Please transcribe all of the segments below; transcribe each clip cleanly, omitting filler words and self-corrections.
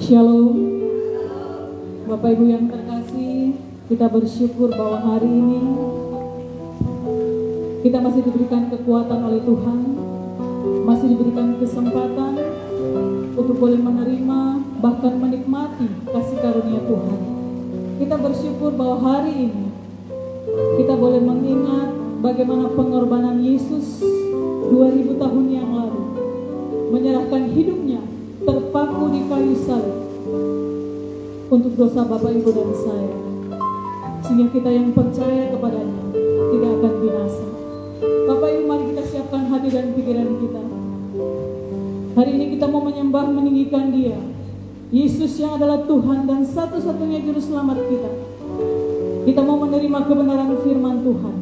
Shalom, Bapak Ibu yang terkasih, kita bersyukur bahwa hari ini kita masih diberikan kekuatan oleh Tuhan, masih diberikan kesempatan untuk boleh menerima bahkan menikmati kasih karunia Tuhan. Kita bersyukur bahwa hari ini kita boleh mengingat bagaimana pengorbanan Yesus 2000 tahun yang lalu, menyerahkan hidupnya terpaku di kayu salib untuk dosa Bapak Ibu dan saya, sehingga kita yang percaya kepadanya tidak akan binasa. Bapak Ibu, mari kita siapkan hati dan pikiran kita. Hari ini kita mau menyembah, meninggikan Dia, Yesus yang adalah Tuhan dan satu-satunya juru selamat kita. Kita mau menerima kebenaran firman Tuhan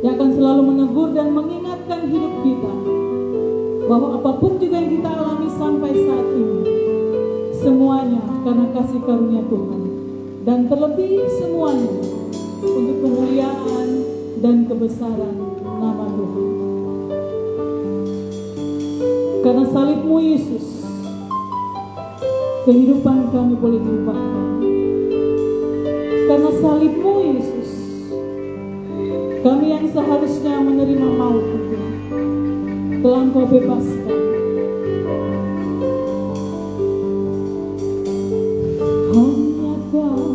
yang akan selalu menegur dan mengingatkan hidup kita bahwa apapun juga yang kita alami sampai saat ini, semuanya karena kasih karunia Tuhan, dan terlebih semuanya untuk kemuliaan dan kebesaran nama Tuhan. Karena salib-Mu Yesus, kehidupan kami boleh dilimpahkan. Karena salib-Mu Yesus, kami yang seharusnya menerima maut itu telah Engkau bebaskan. Hanya Kau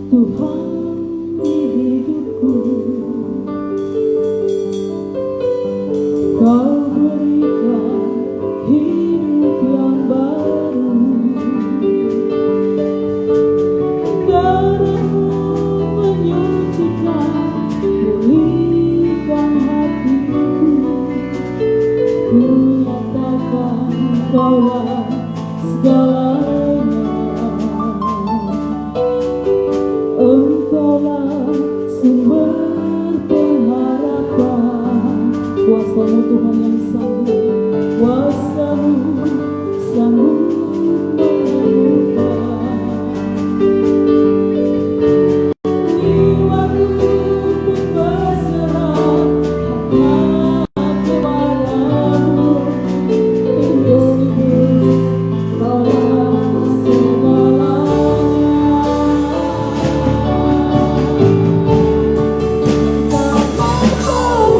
Tuhan di hidupku, Kau berikan hidup yang baru. Darah-Mu menyucikan, pulihkan hatiku. Ku nyatakan Kaulah segalanya. Engkaulah sumber pengharapan. Kuasa-Mu Tuhan yang sanggup, kuasa-Mu sanggup menyembuhkan. Jiwaku pun berserah hanya kepada-Mu. Yesus, Kaulah segalanya. Tanpa Kau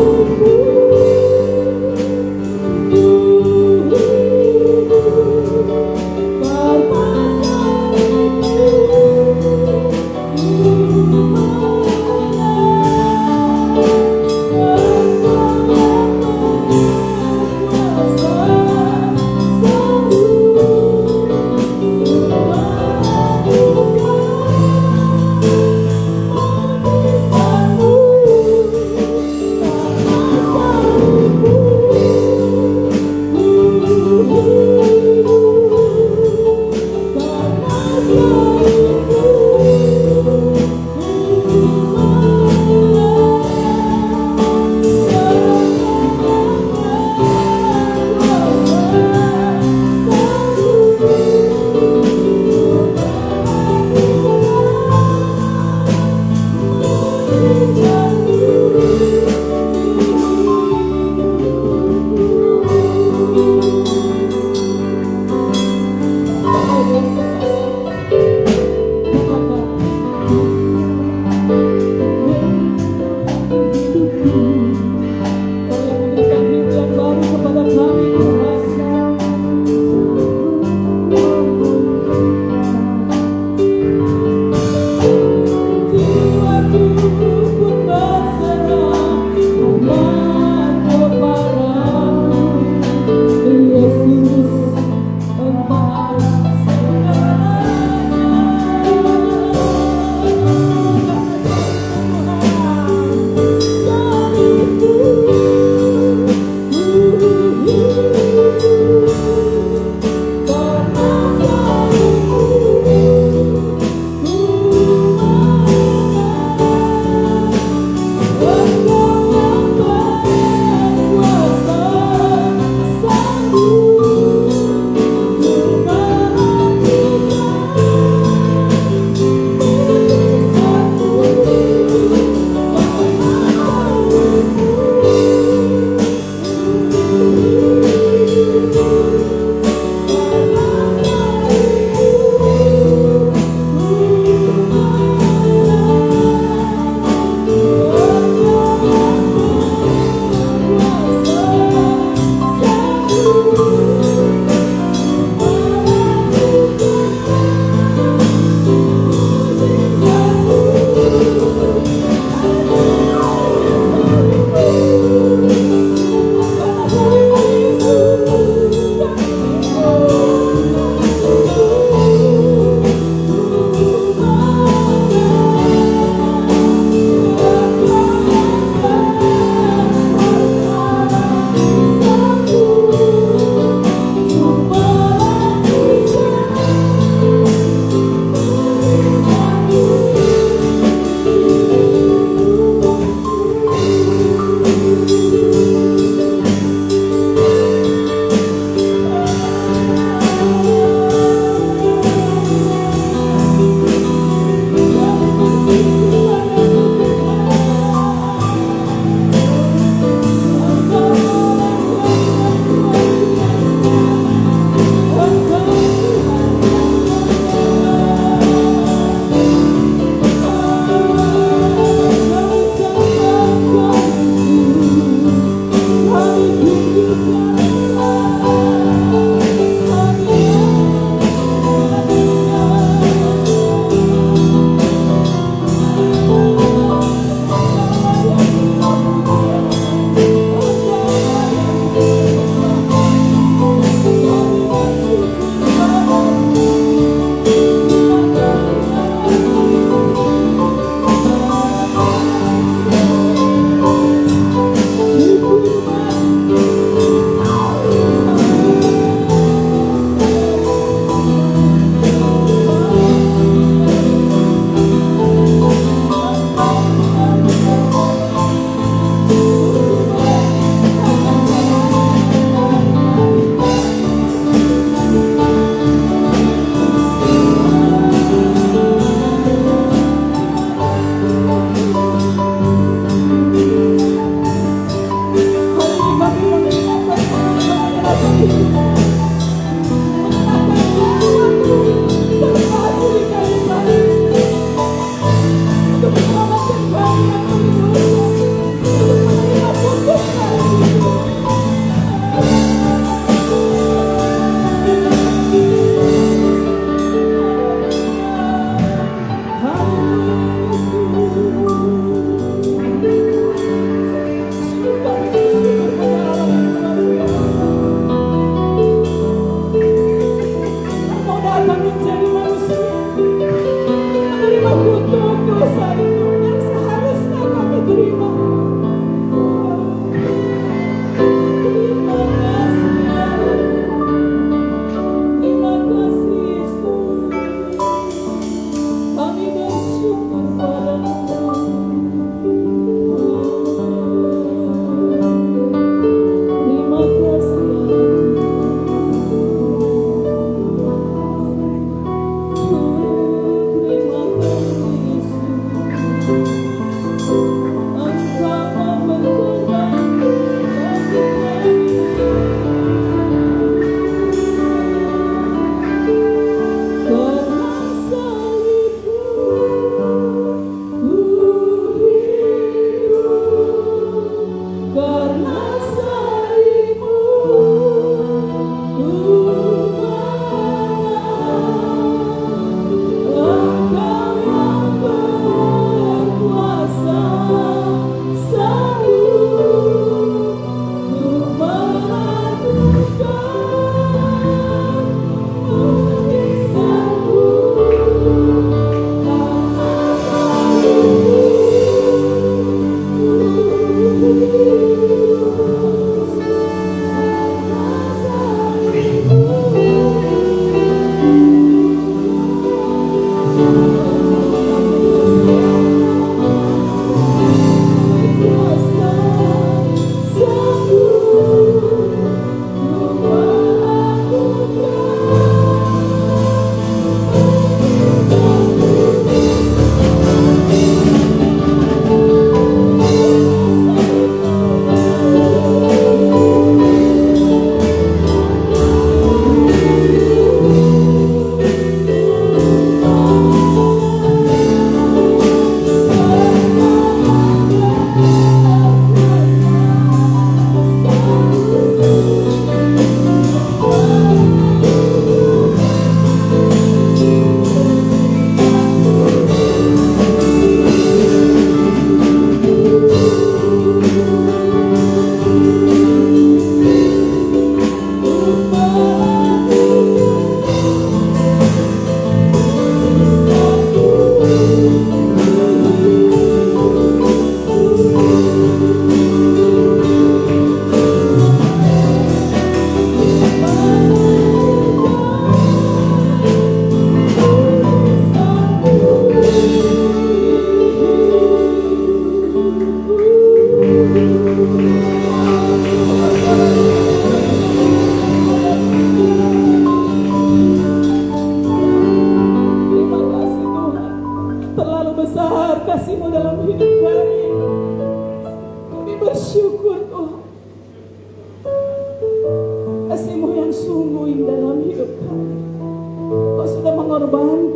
Terlalu banyak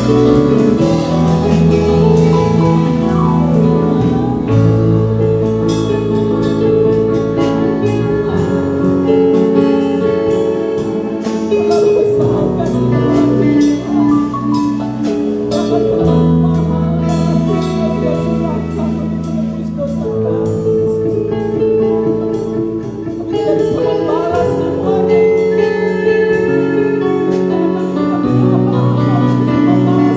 Terlalu besar kasih Tuhan. Bahkan terlalu mahal darah Kristus yang curahkan untuk menebus dosa kami. Kami tidak bisa membalas semuanya. Karena kami tidak punya apa-apa untuk bisa membalas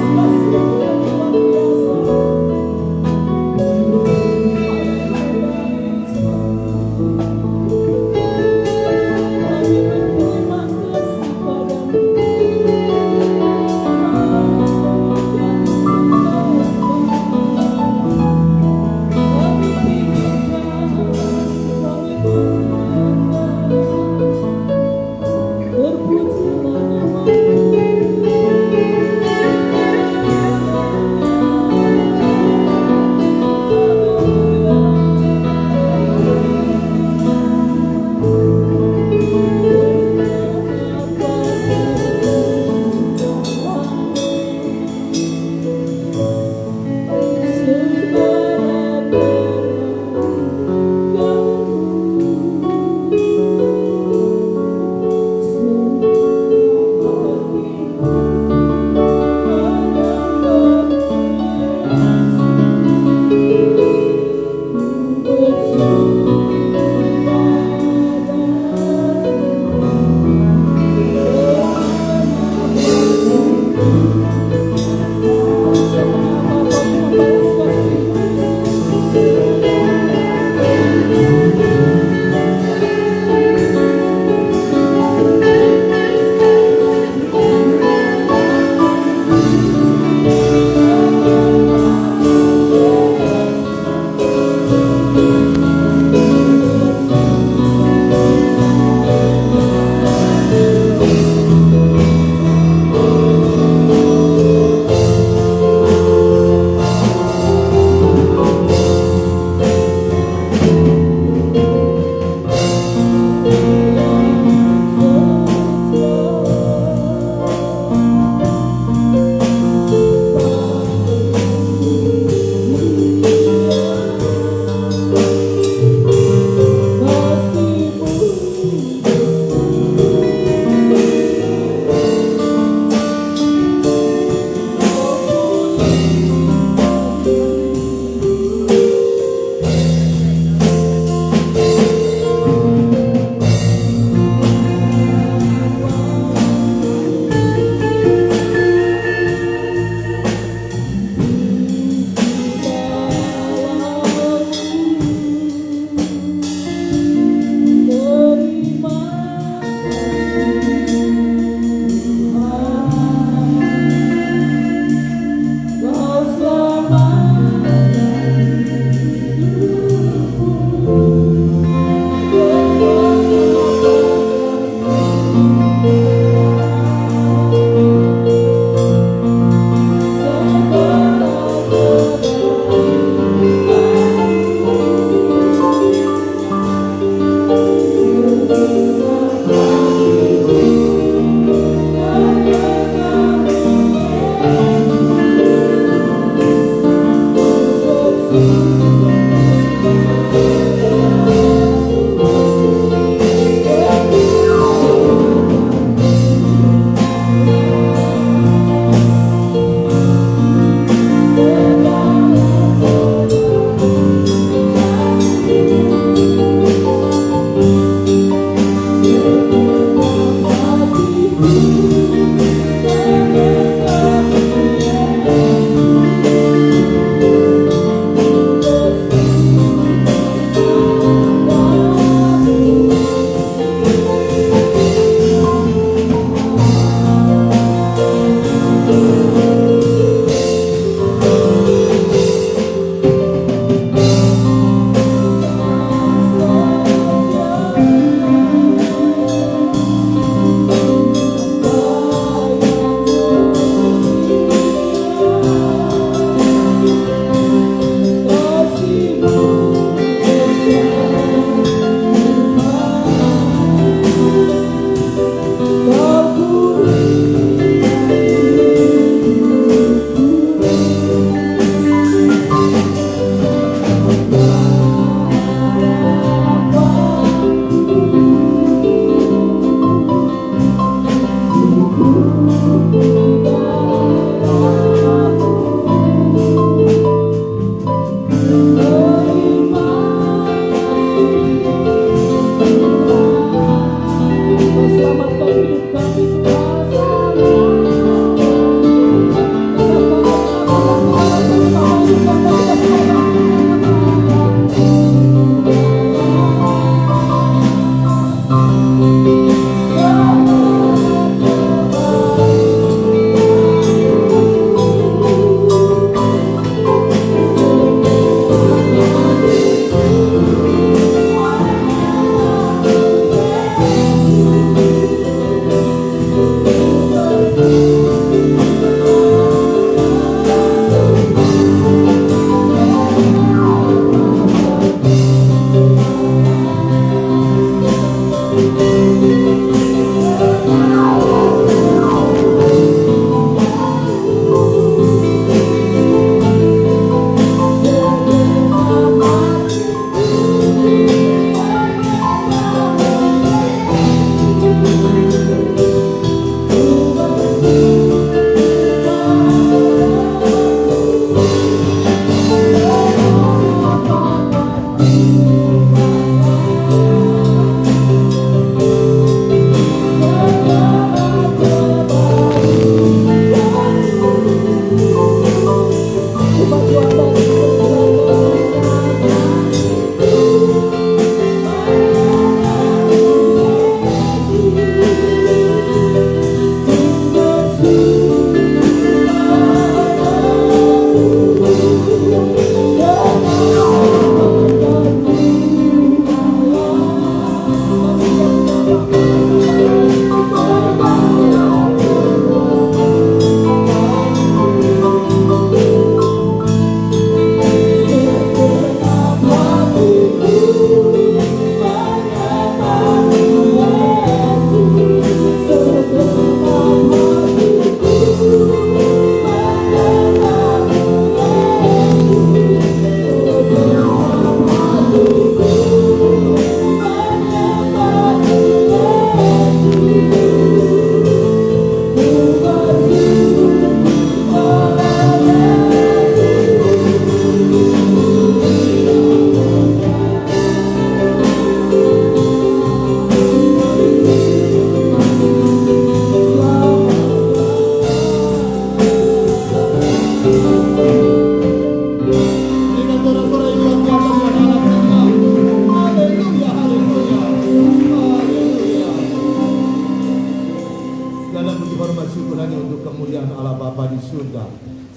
untuk kemuliaan Allah Bapa di surga.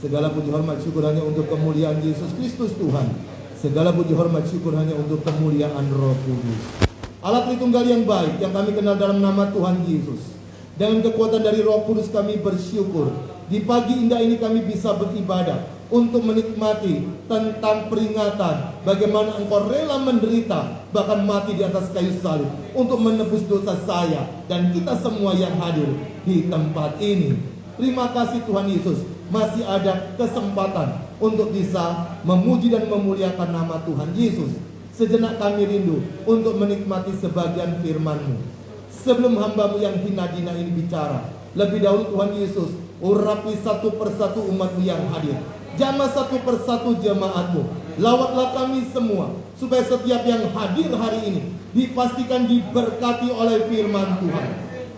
Segala puji hormat syukur hanya untuk kemuliaan Yesus Kristus Tuhan. Segala puji hormat syukur hanya untuk kemuliaan Roh Kudus. Allah Tritunggal yang baik yang kami kenal dalam nama Tuhan Yesus. Dengan kekuatan dari Roh Kudus kami bersyukur. Di pagi indah ini kami bisa beribadah untuk menikmati tentang peringatan bagaimana Engkau rela menderita, bahkan mati di atas kayu salib untuk menebus dosa saya dan kita semua yang hadir di tempat ini. Terima kasih Tuhan Yesus, masih ada kesempatan untuk bisa memuji dan memuliakan nama Tuhan Yesus. Sejenak kami rindu untuk menikmati sebagian firman-Mu. Sebelum hamba-Mu yang hina dina ini bicara, lebih dahulu Tuhan Yesus, urapi satu persatu umat-Mu yang hadir. Jamah satu persatu jemaat-Mu. Lawatlah kami semua, supaya setiap yang hadir hari ini dipastikan diberkati oleh firman Tuhan.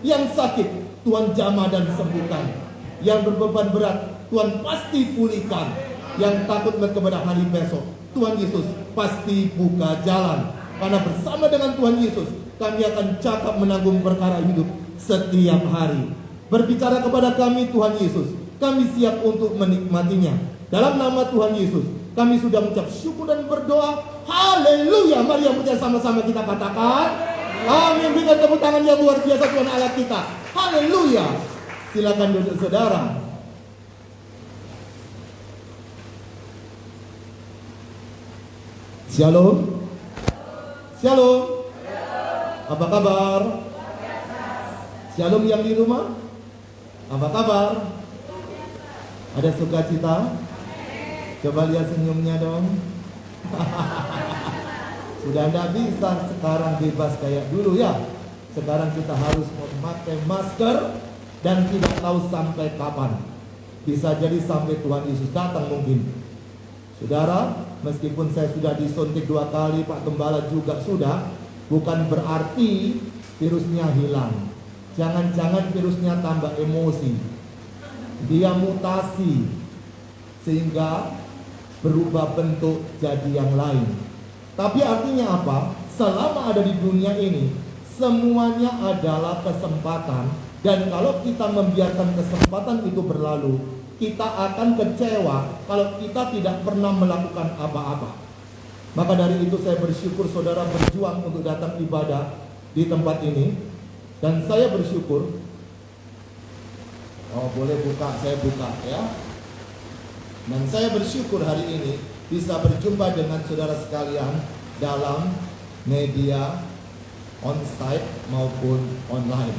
Yang sakit, Tuhan jamah dan sembuhkan. Yang berbeban berat, Tuhan pasti pulihkan. Yang takut kepada hari besok, Tuhan Yesus pasti buka jalan. Karena bersama dengan Tuhan Yesus, kami akan cakap menanggung perkara hidup setiap hari. Berbicara kepada kami Tuhan Yesus, kami siap untuk menikmatinya. Dalam nama Tuhan Yesus, kami sudah mengucap syukur dan berdoa. Haleluya. Mari yang percaya sama-sama kita katakan amin. Berikan tepuk tangan yang luar biasa Tuhan Allah kita. Haleluya. Silakan duduk saudara. Shalom. Shalom. Apa kabar? Shalom yang di rumah. Apa kabar? Ada sukacita? Coba lihat senyumnya dong. Sudah tidak bisa sekarang bebas kayak dulu ya. Sekarang kita harus memakai masker dan tidak tahu sampai kapan. Bisa jadi sampai Tuhan Yesus datang mungkin. Saudara, meskipun saya sudah disuntik 2 kali, Pak Gembala juga sudah, bukan berarti virusnya hilang. Jangan-jangan virusnya tambah emosi. Dia mutasi sehingga berubah bentuk jadi yang lain. Tapi artinya apa? Selama ada di dunia ini, semuanya adalah kesempatan. Dan kalau kita membiarkan kesempatan itu berlalu, kita akan kecewa kalau kita tidak pernah melakukan apa-apa. Maka dari itu saya bersyukur saudara berjuang untuk datang ibadah di tempat ini. Dan saya bersyukur. Oh boleh buka, saya buka ya. Dan saya bersyukur hari ini bisa berjumpa dengan saudara sekalian dalam media onsite maupun online.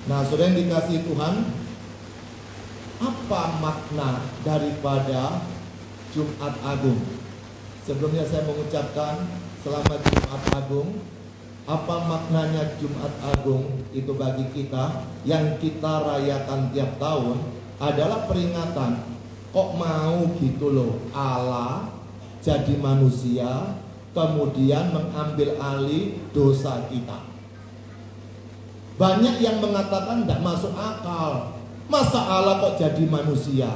Nah, saudara yang dikasihi Tuhan, apa makna daripada Jumat Agung? Sebelumnya saya mengucapkan selamat Jumat Agung. Apa maknanya Jumat Agung itu bagi kita yang kita rayakan tiap tahun adalah peringatan. Kok mau gitu loh, Allah jadi manusia kemudian mengambil alih dosa kita. Banyak yang mengatakan tidak masuk akal. Masa Allah kok jadi manusia?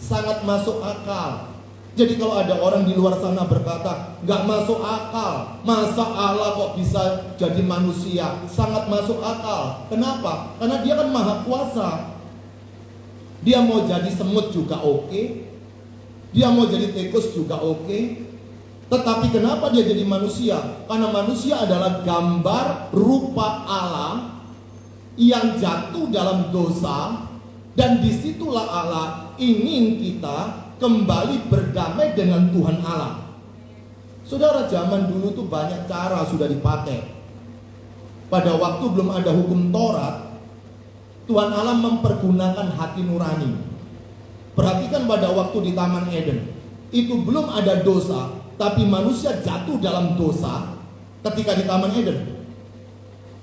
Sangat masuk akal. Jadi kalau ada orang di luar sana berkata nggak masuk akal, masa Allah kok bisa jadi manusia? Sangat masuk akal. Kenapa? Karena dia kan maha kuasa. Dia mau jadi semut juga oke. Dia mau jadi tikus juga oke. Tetapi kenapa dia jadi manusia? Karena manusia adalah gambar rupa Allah yang jatuh dalam dosa. Dan disitulah Allah ingin kita kembali berdamai dengan Tuhan Allah. Saudara, zaman dulu tuh banyak cara sudah dipakai. Pada waktu belum ada hukum Taurat, Tuhan Allah mempergunakan hati nurani. Perhatikan pada waktu di Taman Eden, itu belum ada dosa, tapi manusia jatuh dalam dosa ketika di Taman Eden.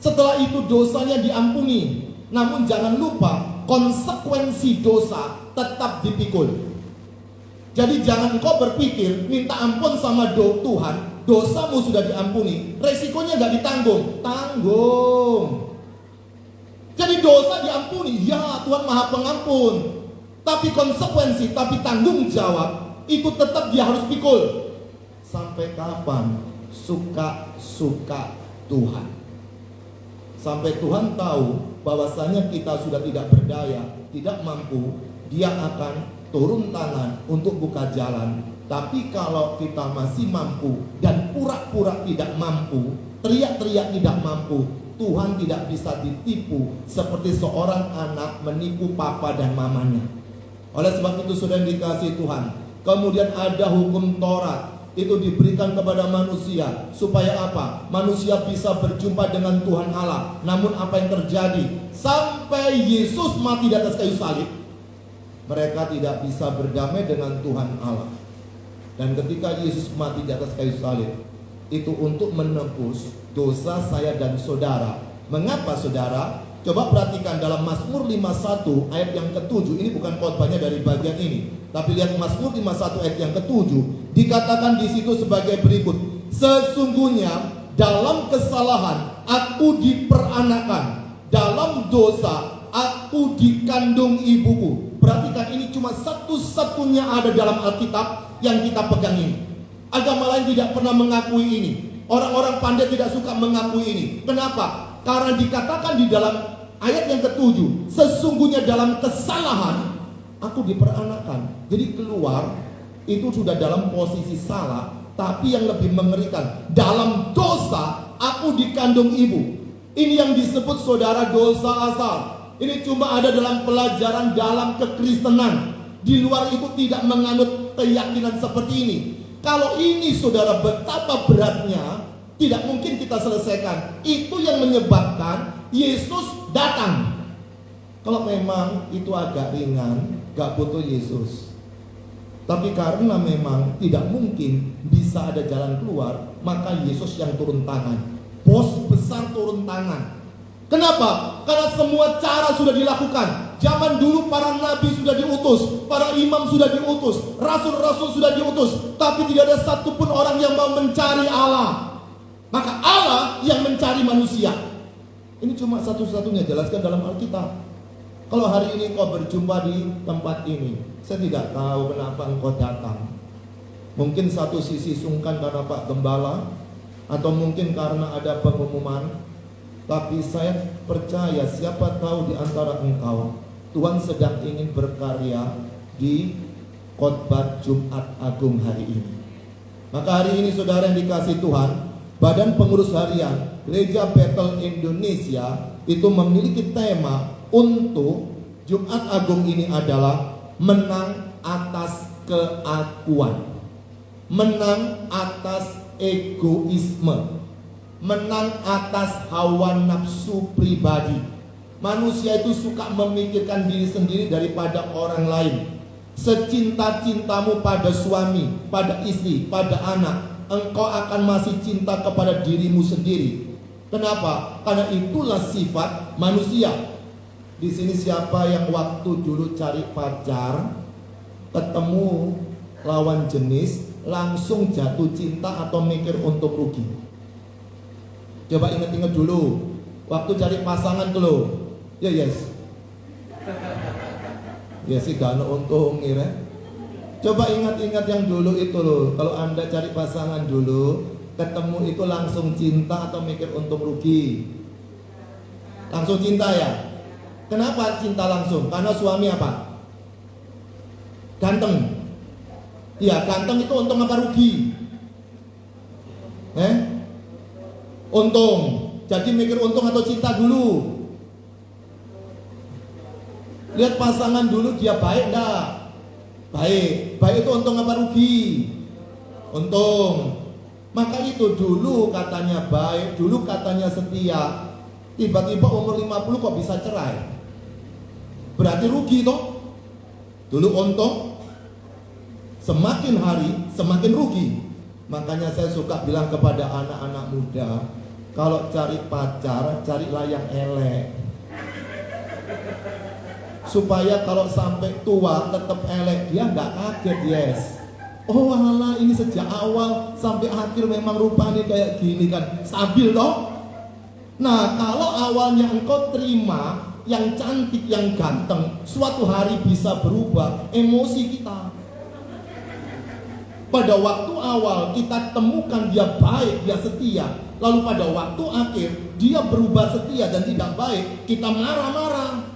Setelah itu dosanya diampuni, namun jangan lupa konsekuensi dosa tetap dipikul. Jadi jangan kau berpikir minta ampun sama Tuhan, dosamu sudah diampuni, resikonya gak ditanggung. Tanggung. Jadi dosa diampuni, ya Tuhan maha pengampun. Tapi konsekuensi, tapi tanggung jawab itu tetap dia harus pikul. Sampai kapan? Suka-suka Tuhan. Sampai Tuhan tahu bahwasanya kita sudah tidak berdaya, tidak mampu, dia akan turun tangan untuk buka jalan. Tapi kalau kita masih mampu dan pura-pura tidak mampu, teriak-teriak tidak mampu, Tuhan tidak bisa ditipu seperti seorang anak menipu papa dan mamanya. Oleh sebab itu saudara dikasihi Tuhan, kemudian ada hukum Taurat, itu diberikan kepada manusia supaya apa? Manusia bisa berjumpa dengan Tuhan Allah. Namun apa yang terjadi? Sampai Yesus mati di atas kayu salib, mereka tidak bisa berdamai dengan Tuhan Allah. Dan ketika Yesus mati di atas kayu salib, itu untuk menebus dosa saya dan saudara. Mengapa saudara? Coba perhatikan dalam Mazmur 51 ayat yang ke-7. Ini bukan khotbahnya dari bagian ini, tapi lihat Mazmur 51 ayat yang ke-7. Dikatakan di situ sebagai berikut: sesungguhnya dalam kesalahan aku diperanakan, dalam dosa aku dikandung ibuku. Perhatikan, ini cuma satu-satunya ada dalam Alkitab yang kita pegang ini. Agama lain tidak pernah mengakui ini. Orang-orang pandai tidak suka mengakui ini. Kenapa? Karena dikatakan di dalam ayat yang ke-7, sesungguhnya dalam kesalahan aku diperanakan. Jadi keluar itu sudah dalam posisi salah. Tapi yang lebih mengerikan, dalam dosa aku dikandung ibu. Ini yang disebut saudara dosa asal. Ini cuma ada dalam pelajaran dalam kekristenan. Di luar itu tidak menganut keyakinan seperti ini. Kalau ini saudara betapa beratnya, tidak mungkin kita selesaikan. Itu yang menyebabkan Yesus datang. Kalau memang itu agak ringan, gak butuh Yesus. Tapi karena memang tidak mungkin bisa ada jalan keluar, maka Yesus yang turun tangan. Bos besar turun tangan. Kenapa? Karena semua cara sudah dilakukan. Zaman dulu para nabi sudah diutus, para imam sudah diutus, rasul-rasul sudah diutus, tapi tidak ada satupun orang yang mau mencari Allah. Maka Allah yang mencari manusia. Ini cuma satu-satunya jelaskan dalam Alkitab. Kalau hari ini kau berjumpa di tempat ini, saya tidak tahu kenapa engkau datang. Mungkin satu sisi sungkan karena Pak Gembala, atau mungkin karena ada pengumuman. Tapi saya percaya siapa tahu di antara engkau Tuhan sedang ingin berkarya di khotbah Jumat Agung hari ini. Maka hari ini saudara yang dikasihi Tuhan, Badan Pengurus Harian Gereja Bethel Indonesia itu memiliki tema untuk Jumat Agung ini adalah menang atas keakuan, menang atas egoisme, menang atas hawa nafsu pribadi. Manusia itu suka memikirkan diri sendiri daripada orang lain. Secinta-cintamu pada suami, pada istri, pada anak, engkau akan masih cinta kepada dirimu sendiri. Kenapa? Karena itulah sifat manusia. Di sini siapa yang waktu dulu cari pacar, ketemu lawan jenis, langsung jatuh cinta atau mikir untuk rugi? Coba ingat-ingat dulu, waktu cari pasangan dulu. Ya yes. Ya sih gak ada untung ya. Coba ingat-ingat yang dulu itu loh. Kalau Anda cari pasangan dulu, ketemu itu langsung cinta atau mikir untung rugi? Langsung cinta ya. Kenapa cinta langsung? Karena suami apa? Ganteng. Iya, ganteng itu untung apa rugi? Untung. Jadi mikir untung atau cinta dulu. Lihat pasangan dulu, dia baik enggak? Baik. Baik itu untung apa rugi? Untung. Maka itu dulu katanya baik, dulu katanya setia. Tiba-tiba umur 50 kok bisa cerai? Berarti rugi toh? Dulu untung, semakin hari semakin rugi. Makanya saya suka bilang kepada anak-anak muda, kalau cari pacar, carilah yang elek, supaya kalau sampai tua tetap elek, dia nggak kaget. Yes, oh alah, ini sejak awal sampai akhir memang rupanya kayak gini kan, stabil toh. Nah, kalau awalnya engkau terima yang cantik, yang ganteng, suatu hari bisa berubah emosi kita. Pada waktu awal kita temukan dia baik, dia setia, lalu pada waktu akhir dia berubah setia dan tidak baik, kita marah-marah.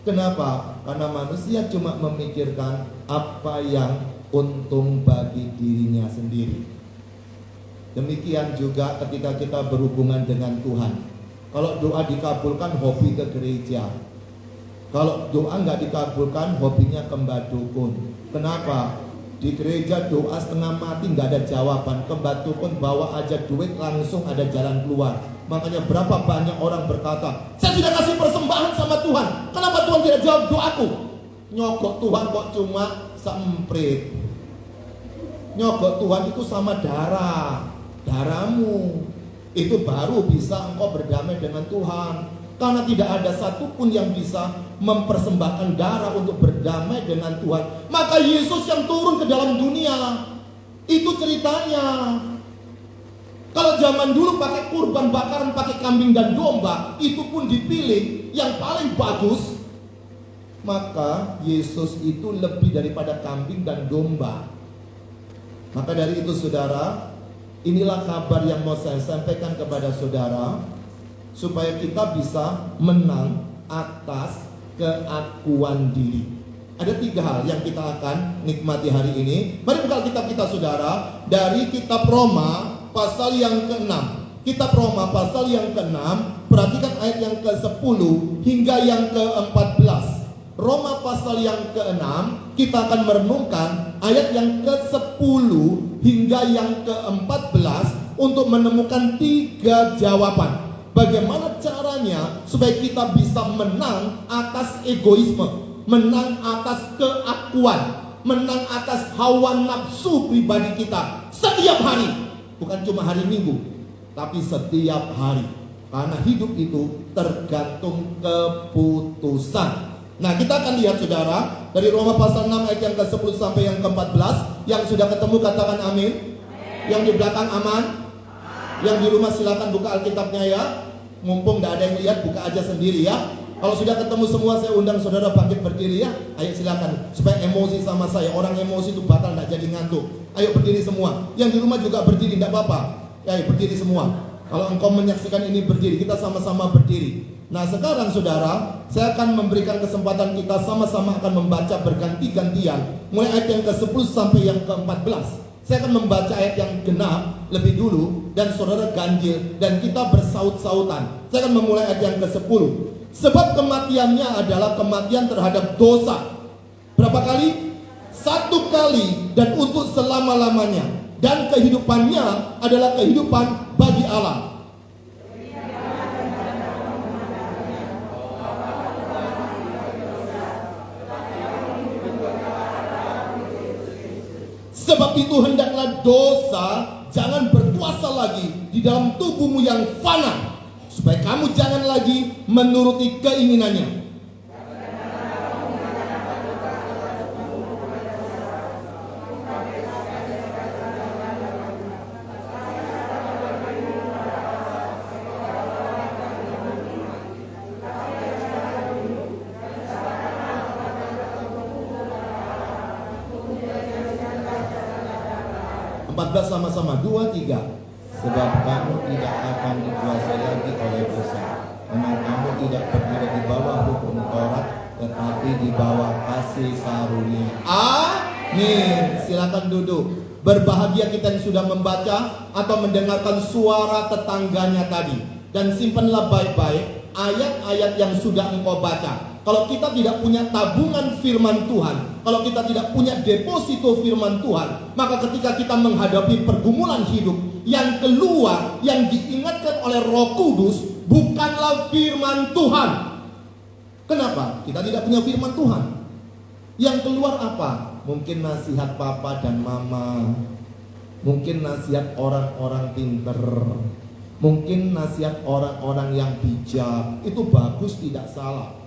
Kenapa? Karena manusia cuma memikirkan apa yang untung bagi dirinya sendiri. Demikian juga ketika kita berhubungan dengan Tuhan. Kalau doa dikabulkan, hobi ke gereja. Kalau doa nggak dikabulkan, hobinya ke mbah dukun. Kenapa? Di gereja doa setengah mati nggak ada jawaban. Ke mbah dukun bawa aja duit, langsung ada jalan keluar. Makanya berapa banyak orang berkata, saya sudah kasih persembahan sama Tuhan, kenapa Tuhan tidak jawab doaku? Nyogok Tuhan kok cuma semprit. Nyogok Tuhan itu sama darahmu. Itu baru bisa engkau berdamai dengan Tuhan. Karena tidak ada satupun yang bisa mempersembahkan darah untuk berdamai dengan Tuhan. Maka Yesus yang turun ke dalam dunia, itu ceritanya. Kalau zaman dulu pakai kurban bakaran, pakai kambing dan domba, itu pun dipilih yang paling bagus. Maka Yesus itu lebih daripada kambing dan domba. Maka dari itu saudara, inilah kabar yang mau saya sampaikan kepada saudara, supaya kita bisa menang atas keakuan diri. Ada 3 hal yang kita akan nikmati hari ini. Mari buka kitab kita saudara, dari kitab Roma pasal yang ke-6. Kitab Roma pasal yang ke-6, perhatikan ayat yang ke-10 hingga yang ke-14. Roma pasal yang ke-6, kita akan merenungkan ayat yang ke-10 hingga yang ke-14 untuk menemukan 3 jawaban. Bagaimana caranya supaya kita bisa menang atas egoisme, menang atas keakuan, menang atas hawa nafsu pribadi kita setiap hari. Bukan cuma hari Minggu, tapi setiap hari. Karena hidup itu tergantung keputusan. Nah, kita akan lihat saudara, dari Roma pasal 6 ayat yang ke-10 sampai yang ke-14. Yang sudah ketemu katakan amin. Yang di belakang aman. Yang di rumah silakan buka Alkitabnya ya. Mumpung tidak ada yang lihat, buka aja sendiri ya. Kalau sudah ketemu semua, saya undang saudara bangkit berdiri ya. Ayo silakan, supaya emosi sama saya. Orang emosi itu bakal tidak jadi ngantuk. Ayo berdiri semua. Yang di rumah juga berdiri, tidak apa-apa. Ayo berdiri semua. Kalau engkau menyaksikan ini berdiri, kita sama-sama berdiri. Nah sekarang saudara, saya akan memberikan kesempatan kita sama-sama akan membaca berganti-gantian, mulai ayat yang ke-10 sampai yang ke-14. Saya akan membaca ayat yang genap lebih dulu, dan saudara ganjil, dan kita bersaut-sautan. Saya akan memulai ayat yang ke-10. Sebab kematiannya adalah kematian terhadap dosa. Berapa kali? 1 kali, dan untuk selama-lamanya. Dan kehidupannya adalah kehidupan bagi Allah. Sebab itu hendaklah dosa jangan berkuasa lagi di dalam tubuhmu yang fana, supaya kamu jangan lagi menuruti keinginannya. Sama-sama 2, 3. Sebab kamu tidak akan dikuasai lagi oleh dosa. Memang kamu tidak berada di bawah hukum Taurat, tetapi di bawah kasih karunia. Amin. Silakan duduk. Berbahagia kita yang sudah membaca atau mendengarkan suara tetangganya tadi. Dan simpanlah baik-baik ayat-ayat yang sudah engkau baca. Kalau kita tidak punya tabungan firman Tuhan, kalau kita tidak punya deposito firman Tuhan, maka ketika kita menghadapi pergumulan hidup, yang keluar, yang diingatkan oleh Roh Kudus bukanlah firman Tuhan. Kenapa? Kita tidak punya firman Tuhan. Yang keluar apa? Mungkin nasihat papa dan mama, mungkin nasihat orang-orang pinter, mungkin nasihat orang-orang yang bijak. Itu bagus, tidak salah.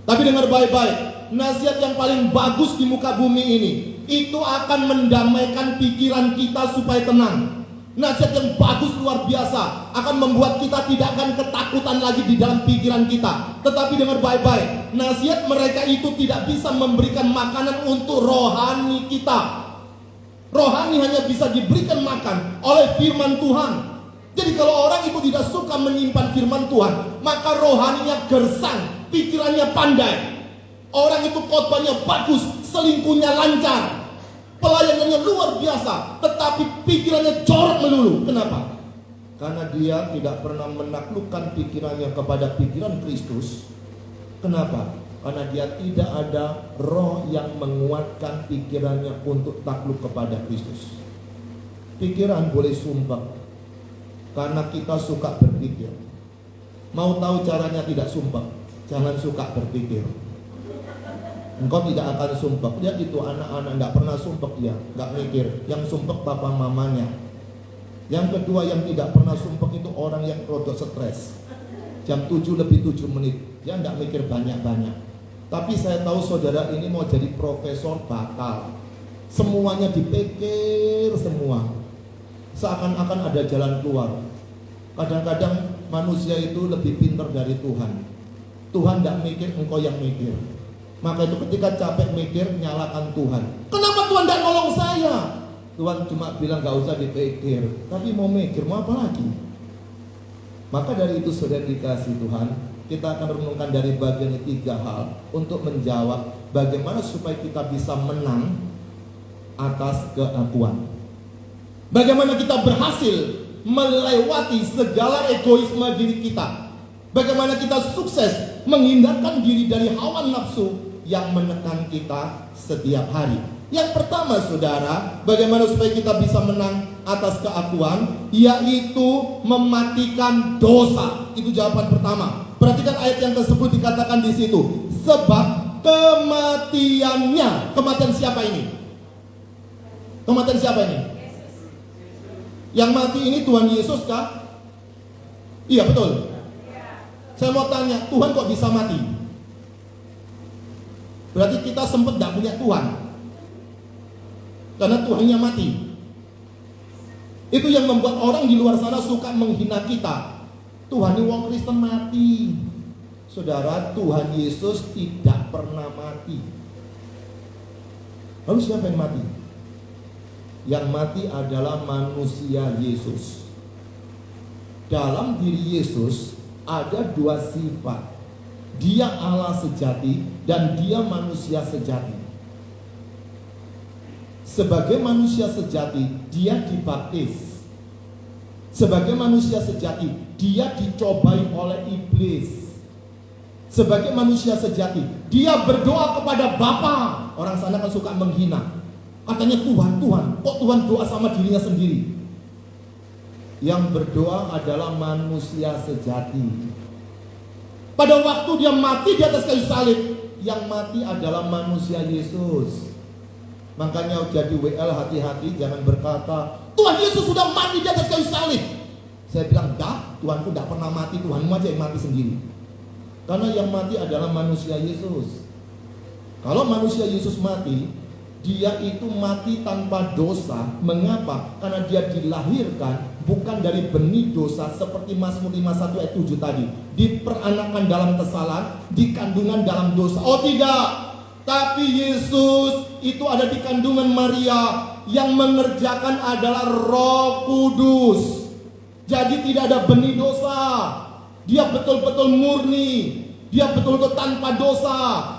Tapi dengar baik-baik, nasihat yang paling bagus di muka bumi ini, itu akan mendamaikan pikiran kita supaya tenang. Nasihat yang bagus luar biasa, akan membuat kita tidak akan ketakutan lagi di dalam pikiran kita. Tetapi dengar baik-baik, nasihat mereka itu tidak bisa memberikan makanan untuk rohani kita. Rohani hanya bisa diberikan makan oleh firman Tuhan. Jadi kalau orang itu tidak suka menyimpan firman Tuhan, maka rohaninya gersang, pikirannya pandai. Orang itu khotbahnya bagus, selingkuhnya lancar, pelayanannya luar biasa, tetapi pikirannya jorok melulu. Kenapa? Karena dia tidak pernah menaklukkan pikirannya kepada pikiran Kristus. Kenapa? Karena dia tidak ada roh yang menguatkan pikirannya untuk takluk kepada Kristus. Pikiran boleh sumpah, karena kita suka berpikir. Mau tahu caranya tidak sumpah? Jangan suka berpikir. Engkau tidak akan sumpah. Lihat itu anak-anak tidak pernah sumpah dia, nggak mikir. Yang sumpah papa mamanya. Yang kedua yang tidak pernah sumpah itu orang yang rodok stres. Jam 7 lebih 7 menit, dia tidak mikir banyak-banyak. Tapi saya tahu saudara ini mau jadi profesor bakal. Semuanya dipikir semua. Seakan-akan ada jalan keluar. Kadang-kadang manusia itu lebih pintar dari Tuhan. Tuhan tidak mikir, engkau yang mikir. Maka itu ketika capek mikir, nyalakan Tuhan. Kenapa Tuhan tidak nolong saya? Tuhan cuma bilang gak usah dipikir, tapi mau mikir, mau apa lagi? Maka dari itu saudara dikasih Tuhan, kita akan renungkan dari bagian ini 3 hal untuk menjawab bagaimana supaya kita bisa menang atas keakuan. Bagaimana kita berhasil melewati segala egoisme diri kita. Bagaimana kita sukses menghindarkan diri dari hawa nafsu yang menekan kita setiap hari. Yang pertama saudara, bagaimana supaya kita bisa menang atas keakuan, yaitu mematikan dosa. Itu jawaban pertama. Perhatikan ayat yang tersebut dikatakan di situ. Sebab kematiannya, kematian siapa ini? Kematian siapa ini? Yang mati ini Tuhan Yesus kah? Iya betul. Saya mau tanya, Tuhan kok bisa mati? Berarti kita sempat tidak punya Tuhan, karena Tuhannya mati. Itu yang membuat orang di luar sana suka menghina kita. Tuhan ini wong Kristen mati. Saudara, Tuhan Yesus tidak pernah mati. Lalu siapa yang mati? Yang mati adalah manusia Yesus. Dalam diri Yesus ada 2 sifat. Dia Allah sejati dan dia manusia sejati. Sebagai manusia sejati, dia dibaptis. Sebagai manusia sejati, dia dicobai oleh iblis. Sebagai manusia sejati, dia berdoa kepada Bapa. Orang sana kan suka menghina. Katanya Tuhan, kok Tuhan doa sama dirinya sendiri? Yang berdoa adalah manusia sejati. Pada waktu dia mati di atas kayu salib, yang mati adalah manusia Yesus. Makanya jadi WL hati-hati, jangan berkata Tuhan Yesus sudah mati di atas kayu salib. Saya bilang, dah, Tuhanku tidak pernah mati, Tuhanmu aja yang mati sendiri. Karena yang mati adalah manusia Yesus. Kalau manusia Yesus mati, dia itu mati tanpa dosa. Mengapa? Karena dia dilahirkan bukan dari benih dosa, seperti Mazmur 51 ayat 7 tadi. Diperanakan dalam kesalahan, dikandungan dalam dosa. Oh tidak, tapi Yesus itu ada di kandungan Maria. Yang mengerjakan adalah Roh Kudus. Jadi tidak ada benih dosa. Dia betul-betul murni. Dia betul-betul tanpa dosa.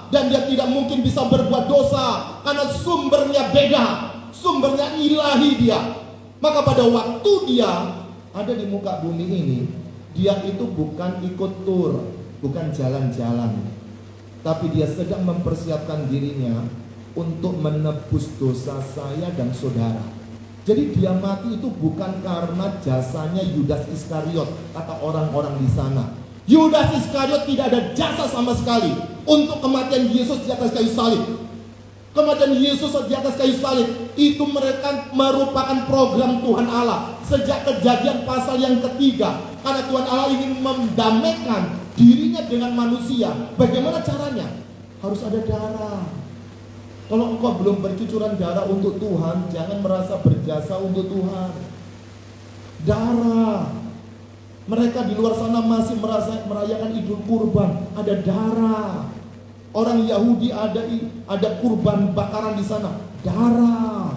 Dan dia tidak mungkin bisa berbuat dosa, karena sumbernya beda. Sumbernya ilahi dia. Maka pada waktu dia ada di muka bumi ini, dia itu bukan ikut tur, bukan jalan-jalan, tapi dia sedang mempersiapkan dirinya untuk menebus dosa saya dan saudara. Jadi dia mati itu bukan karena jasanya Yudas Iskariot, kata orang-orang di sana. Yudas Iskariot tidak ada jasa sama sekali untuk kematian Yesus di atas kayu salib. Kematian Yesus di atas kayu salib itu mereka merupakan program Tuhan Allah sejak Kejadian pasal yang ketiga. Karena Tuhan Allah ingin mendamaikan dirinya dengan manusia. Bagaimana caranya? Harus ada darah. Kalau engkau belum bercucuran darah untuk Tuhan, jangan merasa berjasa untuk Tuhan. Darah. Mereka di luar sana masih merayakan Idul Kurban, ada darah. Orang Yahudi ada kurban bakaran di sana, darah.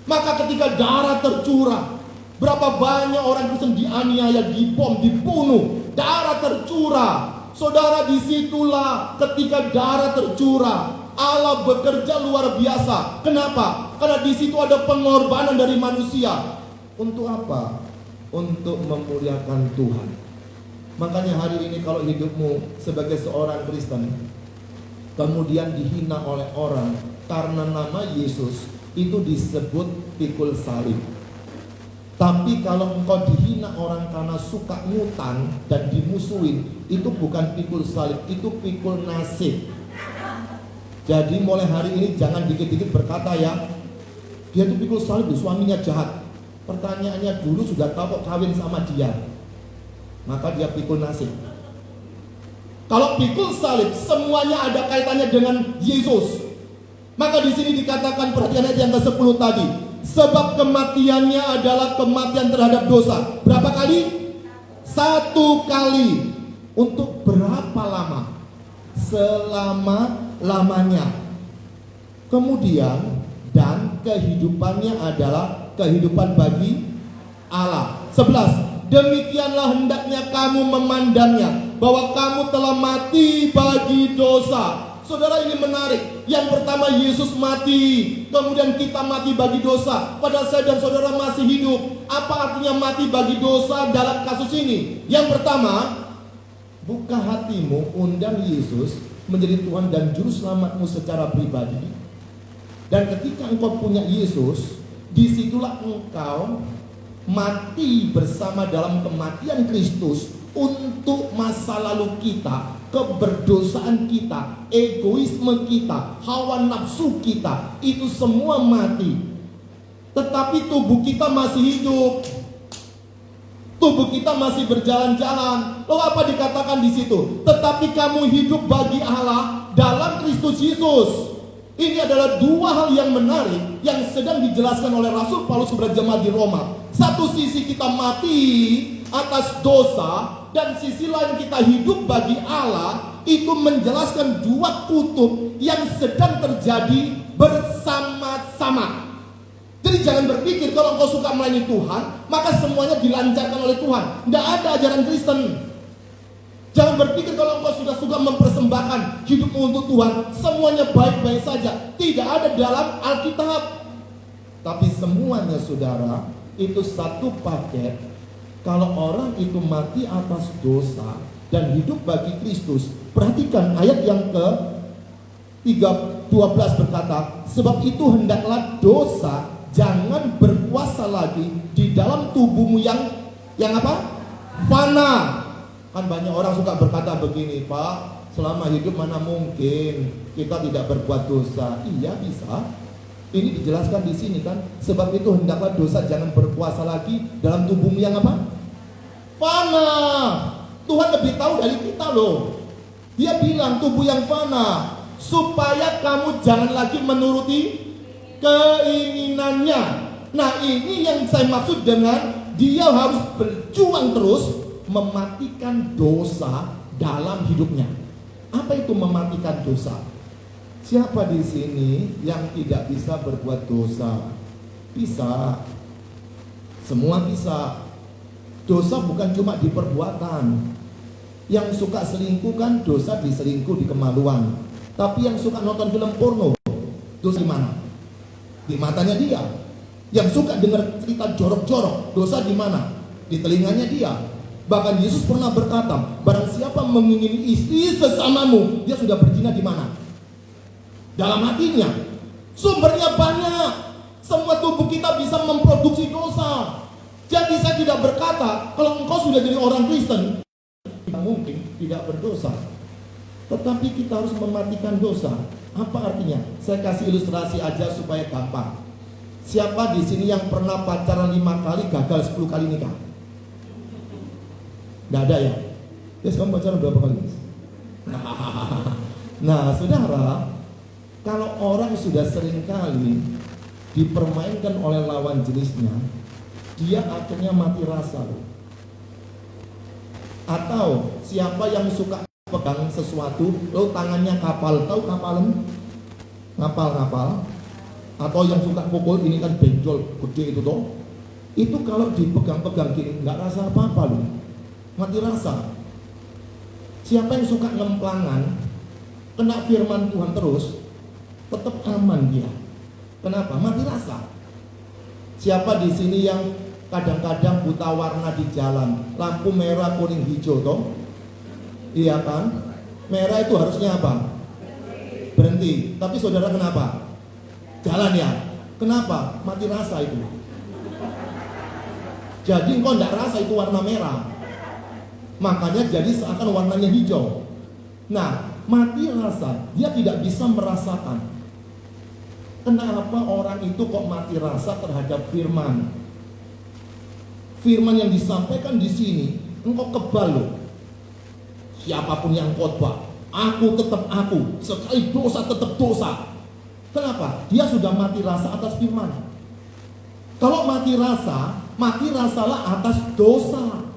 Maka ketika darah tercurah, berapa banyak orang Kristen dianiaya, dibom, dibunuh, darah tercurah. Saudara, disitulah ketika darah tercurah, Allah bekerja luar biasa. Kenapa? Karena di situ ada pengorbanan dari manusia. Untuk apa? Untuk memuliakan Tuhan. Makanya hari ini kalau hidupmu sebagai seorang Kristen kemudian dihina oleh orang karena nama Yesus, itu disebut pikul salib. Tapi kalau engkau dihina orang karena suka ngutang dan dimusuhin, itu bukan pikul salib, itu pikul nasib. Jadi mulai hari ini jangan dikit-dikit berkata ya, dia itu pikul salib, suaminya jahat. Pertanyaannya, dulu sudah tahu kok kawin sama dia, maka dia pikul nasib. Kalau pikul salib semuanya ada kaitannya dengan Yesus. Maka di sini dikatakan, perhatian ayat yang ke-10 tadi, sebab kematiannya adalah kematian terhadap dosa. Berapa kali? 1 kali. Untuk berapa lama? Selama-lamanya. Kemudian, dan kehidupannya adalah kehidupan bagi Allah. 11. Demikianlah hendaknya kamu memandangnya, bahwa kamu telah mati bagi dosa. Saudara, ini menarik. Yang pertama, Yesus mati, kemudian kita mati bagi dosa. Padahal saya dan saudara masih hidup. Apa artinya mati bagi dosa dalam kasus ini? Yang pertama, buka hatimu, undang Yesus menjadi Tuhan dan Juru Selamatmu secara pribadi. Dan ketika engkau punya Yesus, disitulah engkau mati bersama dalam kematian Kristus untuk masa lalu kita, keberdosaan kita, egoisme kita, hawa nafsu kita, itu semua mati. Tetapi tubuh kita masih hidup. Tubuh kita masih berjalan-jalan. Lalu apa dikatakan di situ? Tetapi kamu hidup bagi Allah dalam Kristus Yesus. Ini adalah dua hal yang menarik yang sedang dijelaskan oleh Rasul Paulus kepada jemaat di Roma. Satu sisi kita mati atas dosa, dan sisi lain kita hidup bagi Allah. Itu menjelaskan dua kutub yang sedang terjadi bersama-sama. Jadi jangan berpikir kalau engkau suka melayani Tuhan maka semuanya dilancarkan oleh Tuhan. Tidak ada ajaran Kristen. Jangan berpikir kalau engkau sudah suka mempersembahkan hidupmu untuk Tuhan semuanya baik-baik saja. Tidak ada dalam Alkitab. Tapi semuanya, saudara, itu satu paket. Kalau orang itu mati atas dosa dan hidup bagi Kristus, perhatikan ayat yang ke-12 berkata, sebab itu hendaklah dosa jangan berkuasa lagi di dalam tubuhmu yang apa? Fana. Kan banyak orang suka berkata begini, Pak, selama hidup mana mungkin kita tidak berbuat dosa. Iya, bisa. Ini dijelaskan di sini kan, sebab itu hendaklah dosa jangan berkuasa lagi dalam tubuhmu yang apa? Fana. Tuhan lebih tahu dari kita loh. Dia bilang tubuh yang fana, supaya kamu jangan lagi menuruti keinginannya. Nah, ini yang saya maksud dengan dia harus berjuang terus mematikan dosa dalam hidupnya. Apa itu mematikan dosa? Siapa di sini yang tidak bisa berbuat dosa? Bisa. Semua bisa. Dosa bukan cuma di perbuatan. Yang suka selingkuh kan dosa di selingkuh, di kemaluan. Tapi yang suka nonton film porno, dosa di mana? Di matanya dia. Yang suka dengar cerita jorok-jorok, dosa di mana? Di telinganya dia. Bahkan Yesus pernah berkata, barang siapa mengingini istri sesamamu, dia sudah berzina di mana? Dalam hatinya. Sumbernya banyak. Semua tubuh kita bisa memproduksi dosa. Jadi saya tidak berkata kalau engkau sudah jadi orang Kristen tidak mungkin tidak berdosa. Tetapi kita harus mematikan dosa. Apa artinya? Saya kasih ilustrasi aja supaya gampang. Siapa di sini yang pernah pacaran 5 kali gagal 10 kali nikah? Nggak ada ya? Yes, kamu pacaran berapa kali? Nah, saudara, kalau orang sudah sering kali dipermainkan oleh lawan jenisnya, dia akhirnya mati rasa. Atau siapa yang suka pegang sesuatu, lalu tangannya kapal, tahu kapalan? Ngapal-ngapal. Atau yang suka pukul, ini kan benjol gede itu toh. Itu kalau dipegang-pegang gini, nggak rasa apa-apa loh. Mati rasa. Siapa yang suka ngemplangan, kena firman Tuhan terus, tetap aman dia. Kenapa? Mati rasa. Siapa di sini yang kadang-kadang buta warna di jalan, lampu merah, kuning, hijau, toh? Iya kan? Merah itu harusnya apa? Berhenti. Tapi saudara kenapa? Jalan ya. Kenapa? Mati rasa itu. Jadi engkau tidak rasa itu warna merah. Makanya jadi seakan warnanya hijau. Nah, mati rasa, dia tidak bisa merasakan. Kenapa orang itu kok mati rasa terhadap firman? Firman yang disampaikan di sini, engkau kebal loh. Siapapun yang khotbah, aku tetap aku, sekali dosa tetap dosa. Kenapa? Dia sudah mati rasa atas firman. Kalau mati rasa, mati rasalah atas dosa.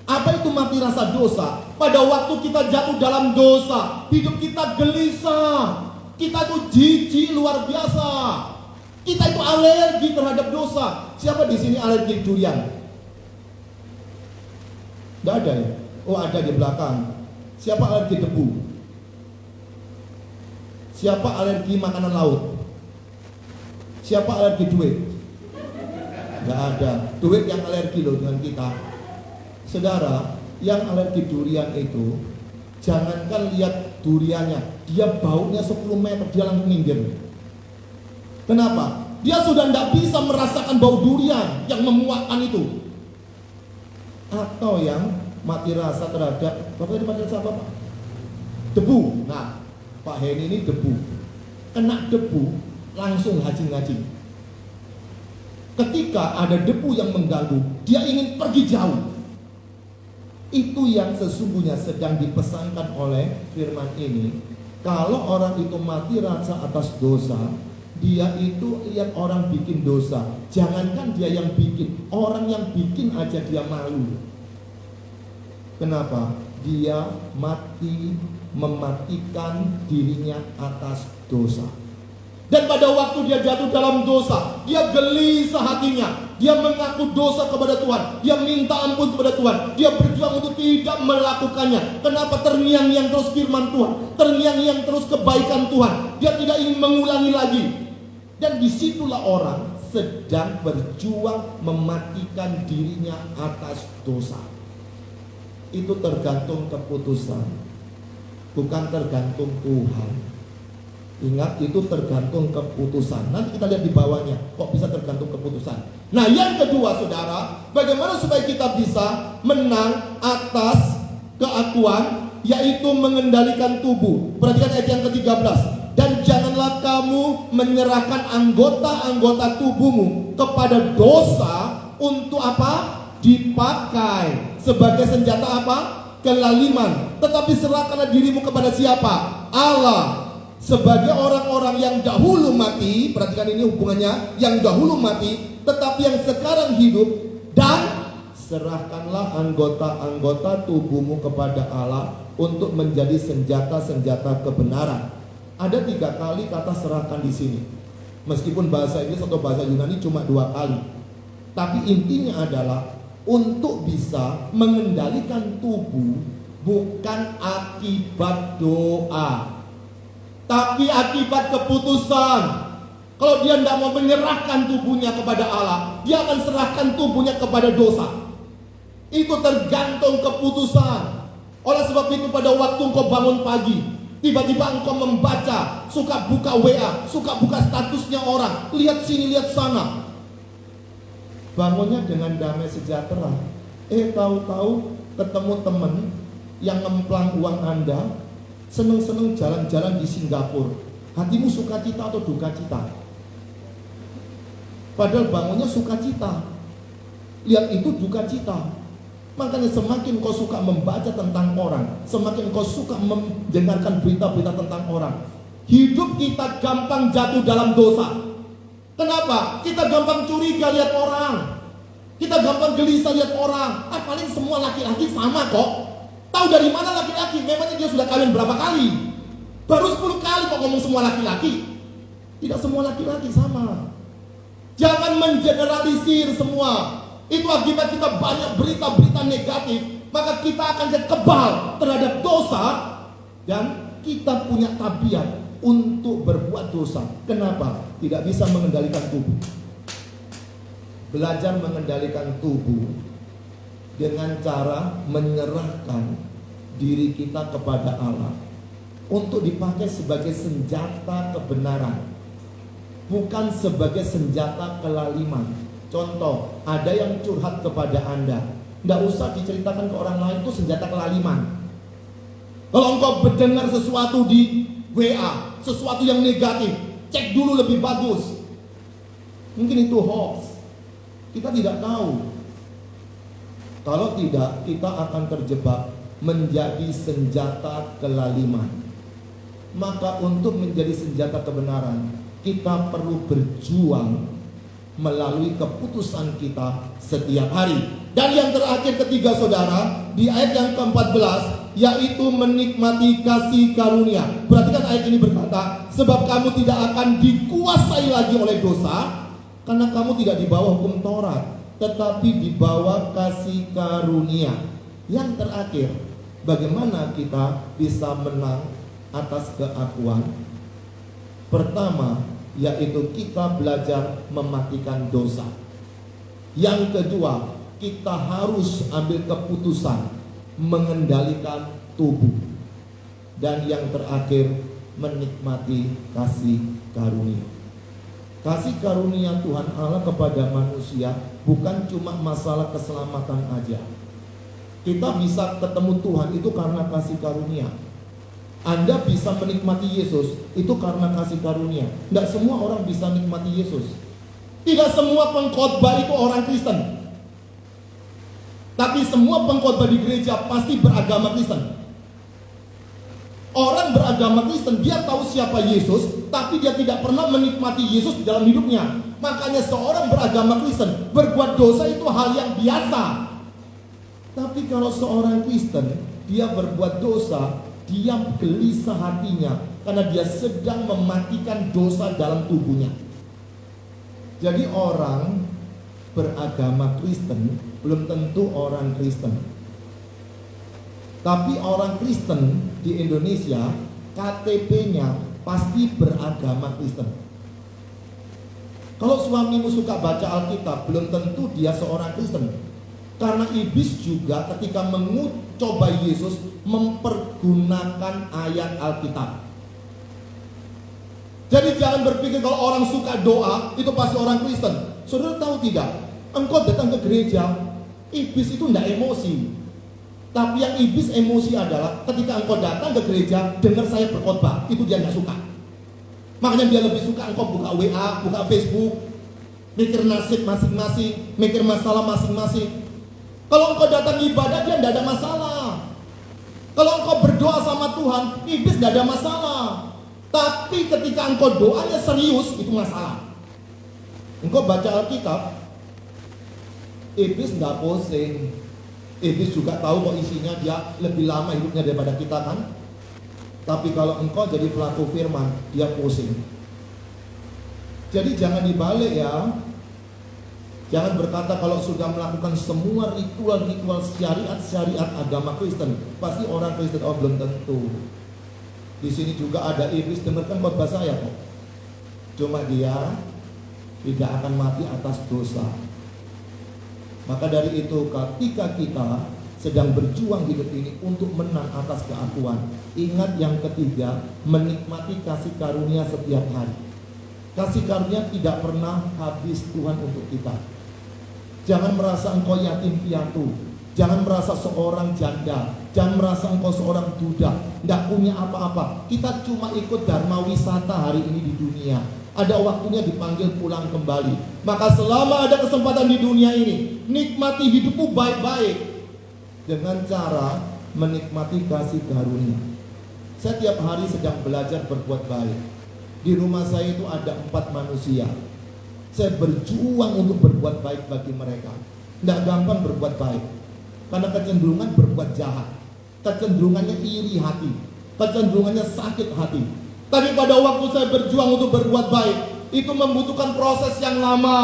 Apa itu mati rasa dosa? Pada waktu kita jatuh dalam dosa, hidup kita gelisah, kita itu jijik luar biasa, kita itu alergi terhadap dosa. Siapa di sini alergi durian? Tidak ada ya? Oh ada di belakang. Siapa alergi debu? Siapa alergi makanan laut? Siapa alergi duit? Tidak ada. Duit yang alergi loh dengan kita. Saudara, yang alergi durian itu, jangankan lihat duriannya, dia baunya 10 meter, dia langsung minggir. Kenapa? Dia sudah tidak bisa merasakan bau durian yang memuakkan itu. Atau yang mati rasa terhadap, Bapak ini mati rasa apa Pak? Debu. Nah, Pak Heni ini debu. Kena debu, langsung hajing-hajing. Ketika ada debu yang mengganggu, dia ingin pergi jauh. Itu yang sesungguhnya sedang dipesankan oleh firman ini. Kalau orang itu mati rasa atas dosa, dia itu lihat orang bikin dosa. Jangankan dia yang bikin, orang yang bikin aja dia malu. Kenapa? Dia mematikan dirinya atas dosa. Dan pada waktu dia jatuh dalam dosa, dia gelisah hatinya. Dia mengaku dosa kepada Tuhan. Dia minta ampun kepada Tuhan. Dia berjuang untuk tidak melakukannya. Kenapa? Terngiang-ngiang terus firman Tuhan, terngiang-ngiang terus kebaikan Tuhan. Dia tidak ingin mengulangi lagi. Dan disitulah orang sedang berjuang mematikan dirinya atas dosa. Itu tergantung keputusan, bukan tergantung Tuhan. Ingat, itu tergantung keputusan. Nanti kita lihat di bawahnya, kok bisa tergantung keputusan. Nah, yang kedua saudara, bagaimana supaya kita bisa menang atas keakuan, yaitu mengendalikan tubuh. Perhatikan ayat yang ke-13. Dan janganlah kamu menyerahkan anggota-anggota tubuhmu kepada dosa untuk apa? Dipakai sebagai senjata apa? Kelaliman. Tetapi serahkanlah dirimu kepada siapa? Allah. Sebagai orang-orang yang dahulu mati, perhatikan ini hubungannya, yang dahulu mati, tetapi yang sekarang hidup, dan serahkanlah anggota-anggota tubuhmu kepada Allah untuk menjadi senjata-senjata kebenaran. Ada 3 kali kata serahkan di sini. Meskipun bahasa Inggris atau bahasa Yunani cuma 2 kali, tapi intinya adalah untuk bisa mengendalikan tubuh bukan akibat doa, tapi akibat keputusan. Kalau dia tidak mau menyerahkan tubuhnya kepada Allah, dia akan serahkan tubuhnya kepada dosa. Itu tergantung keputusan. Oleh sebab itu pada waktu engkau bangun pagi, tiba-tiba engkau membaca, suka buka WA, suka buka statusnya orang, lihat sini, lihat sana. Bangunnya dengan damai sejahtera. Tahu-tahu ketemu teman yang ngemplang uang Anda, seneng-seneng jalan-jalan di Singapura. Hatimu sukacita atau duka cita? Padahal bangunnya sukacita. Lihat itu duka cita. Makanya semakin kau suka membaca tentang orang, semakin kau suka mendengarkan berita-berita tentang orang, hidup kita gampang jatuh dalam dosa. Kenapa? Kita gampang curiga lihat orang, kita gampang gelisah lihat orang. Paling semua laki-laki sama kok. Tahu dari mana laki-laki? Memangnya dia sudah kawin berapa kali? Baru 10 kali kok ngomong semua laki-laki. Tidak semua laki-laki sama. Jangan mengeneralisir semua. Itu akibat kita banyak berita-berita negatif. maka kita akan jadi kebal terhadap dosa dan kita punya tabiat untuk berbuat dosa. Kenapa? Tidak bisa mengendalikan tubuh. Belajar mengendalikan tubuh dengan cara menyerahkan diri kita kepada Allah untuk dipakai sebagai senjata kebenaran, bukan sebagai senjata kelaliman. Contoh, ada yang curhat kepada Anda, tidak usah diceritakan ke orang lain, itu senjata kelaliman. Kalau engkau mendengar sesuatu di WA, sesuatu yang negatif, cek dulu lebih bagus. Mungkin itu hoax, kita tidak tahu. Kalau tidak, kita akan terjebak menjadi senjata kelaliman. Maka untuk menjadi senjata kebenaran, kita perlu berjuang melalui keputusan kita setiap hari. Dan yang terakhir ketiga saudara, di ayat yang ke-14, yaitu menikmati kasih karunia. Perhatikan ayat ini berkata, sebab kamu tidak akan dikuasai lagi oleh dosa, karena kamu tidak di bawah hukum Taurat, tetapi di bawah kasih karunia. Yang terakhir, bagaimana kita bisa menang atas keakuan? Pertama, yaitu kita belajar mematikan dosa. Yang kedua, kita harus ambil keputusan mengendalikan tubuh. Dan yang terakhir, menikmati kasih karunia. Kasih karunia Tuhan Allah kepada manusia bukan cuma masalah keselamatan aja. Kita bisa ketemu Tuhan itu karena kasih karunia. Anda bisa menikmati Yesus itu karena kasih karunia. Tidak semua orang bisa menikmati Yesus. Tidak semua pengkhotbah itu orang Kristen. Tapi semua pengkhotbah di gereja pasti beragama Kristen. Orang beragama Kristen, dia tahu siapa Yesus, tapi dia tidak pernah menikmati Yesus di dalam hidupnya. Makanya seorang beragama Kristen berbuat dosa itu hal yang biasa. Tapi kalau seorang Kristen dia berbuat dosa, dia gelisah hatinya karena dia sedang mematikan dosa dalam tubuhnya. Jadi orang beragama Kristen belum tentu orang Kristen. Tapi orang Kristen di Indonesia KTP-nya pasti beragama Kristen. Kalau suamimu suka baca Alkitab, belum tentu dia seorang Kristen. Karena iblis juga ketika mencoba Yesus mempergunakan ayat Alkitab. Jadi jangan berpikir kalau orang suka doa itu pasti orang Kristen. Saudara tahu tidak? Engkau datang ke gereja, iblis itu tidak emosi. Tapi yang iblis emosi adalah ketika engkau datang ke gereja, dengar saya berkhotbah, itu dia nggak suka. Makanya dia lebih suka engkau buka WA, buka Facebook, mikir nasib masing-masing, mikir masalah masing-masing. Kalau engkau datang ibadah, dia tidak ada masalah. Kalau engkau berdoa sama Tuhan, iblis tidak ada masalah. Tapi ketika engkau doanya serius, itu masalah. Engkau baca Alkitab, iblis tidak pusing. Iblis juga tahu kok isinya, dia lebih lama hidupnya daripada kita kan. Tapi kalau engkau jadi pelaku firman, dia pusing. Jadi jangan dibalik ya. Jangan berkata kalau sudah melakukan semua ritual-ritual syariat agama Kristen, pasti orang Kristen. Oh, belum tentu. Di sini juga ada iblis, dengarkan khotbah saya kok. Cuma dia tidak akan mati atas dosa. Maka dari itu ketika kita sedang berjuang hidup ini untuk menang atas keakuan, ingat yang ketiga, menikmati kasih karunia setiap hari. Kasih karunia tidak pernah habis Tuhan untuk kita. Jangan merasa engkau yatim piatu, jangan merasa seorang janda, jangan merasa engkau seorang duda, tidak punya apa-apa. Kita cuma ikut dharma wisata hari ini di dunia. Ada waktunya dipanggil pulang kembali. Maka selama ada kesempatan di dunia ini, nikmati hidupmu baik-baik dengan cara menikmati kasih karunia. Saya tiap hari sedang belajar berbuat baik. Di rumah saya itu ada 4 manusia. Saya berjuang untuk berbuat baik bagi mereka. Tidak gampang berbuat baik, karena kecenderungan berbuat jahat, kecenderungannya iri hati, kecenderungannya sakit hati. Tapi pada waktu saya berjuang untuk berbuat baik, itu membutuhkan proses yang lama.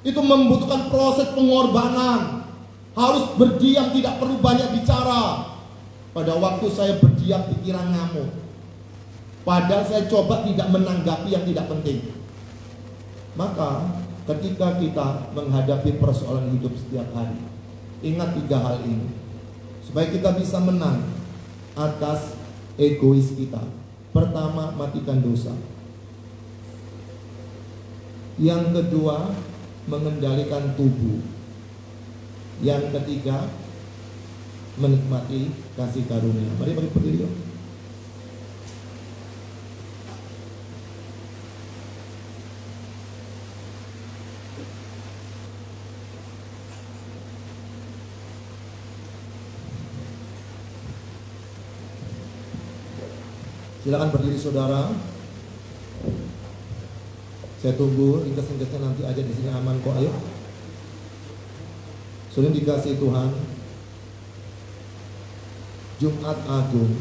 Itu membutuhkan proses pengorbanan. Harus berdiam, tidak perlu banyak bicara. Pada waktu saya berdiam, pikiran ngamuk. Padahal saya coba tidak menanggapi yang tidak penting. Maka ketika kita menghadapi persoalan hidup setiap hari, ingat 3 hal ini, supaya kita bisa menang atas egois kita. Pertama, matikan dosa. Yang kedua, mengendalikan tubuh. Yang ketiga, menikmati kasih karunia. Mari berdiri yuk. Silakan berdiri saudara. Saya tunggu ringkas-ringkasnya nanti aja di sini aman kok, ayo. Sudah dikasih Tuhan, Jumat Agung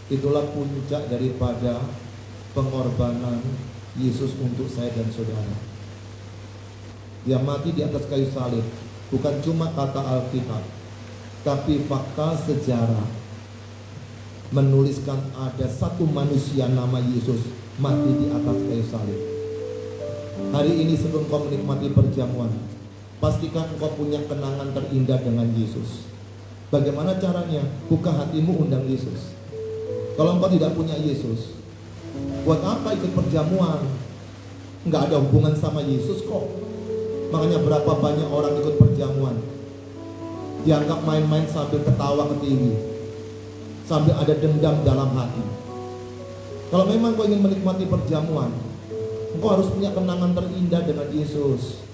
itulah puncak daripada pengorbanan Yesus untuk saya dan saudara. Dia mati di atas kayu salib, bukan cuma kata Alkitab, tapi fakta sejarah menuliskan ada satu manusia nama Yesus mati di atas kayu salib. Hari ini sebelum kau menikmati perjamuan, pastikan engkau punya kenangan terindah dengan Yesus. Bagaimana caranya? Buka hatimu, undang Yesus. Kalau engkau tidak punya Yesus, buat apa ikut perjamuan? Enggak ada hubungan sama Yesus kok. Makanya berapa banyak orang ikut perjamuan, dianggap main-main sambil ketawa ke TV, sambil ada dendam dalam hati. Kalau memang kau ingin menikmati perjamuan, engkau harus punya kenangan terindah dengan Yesus.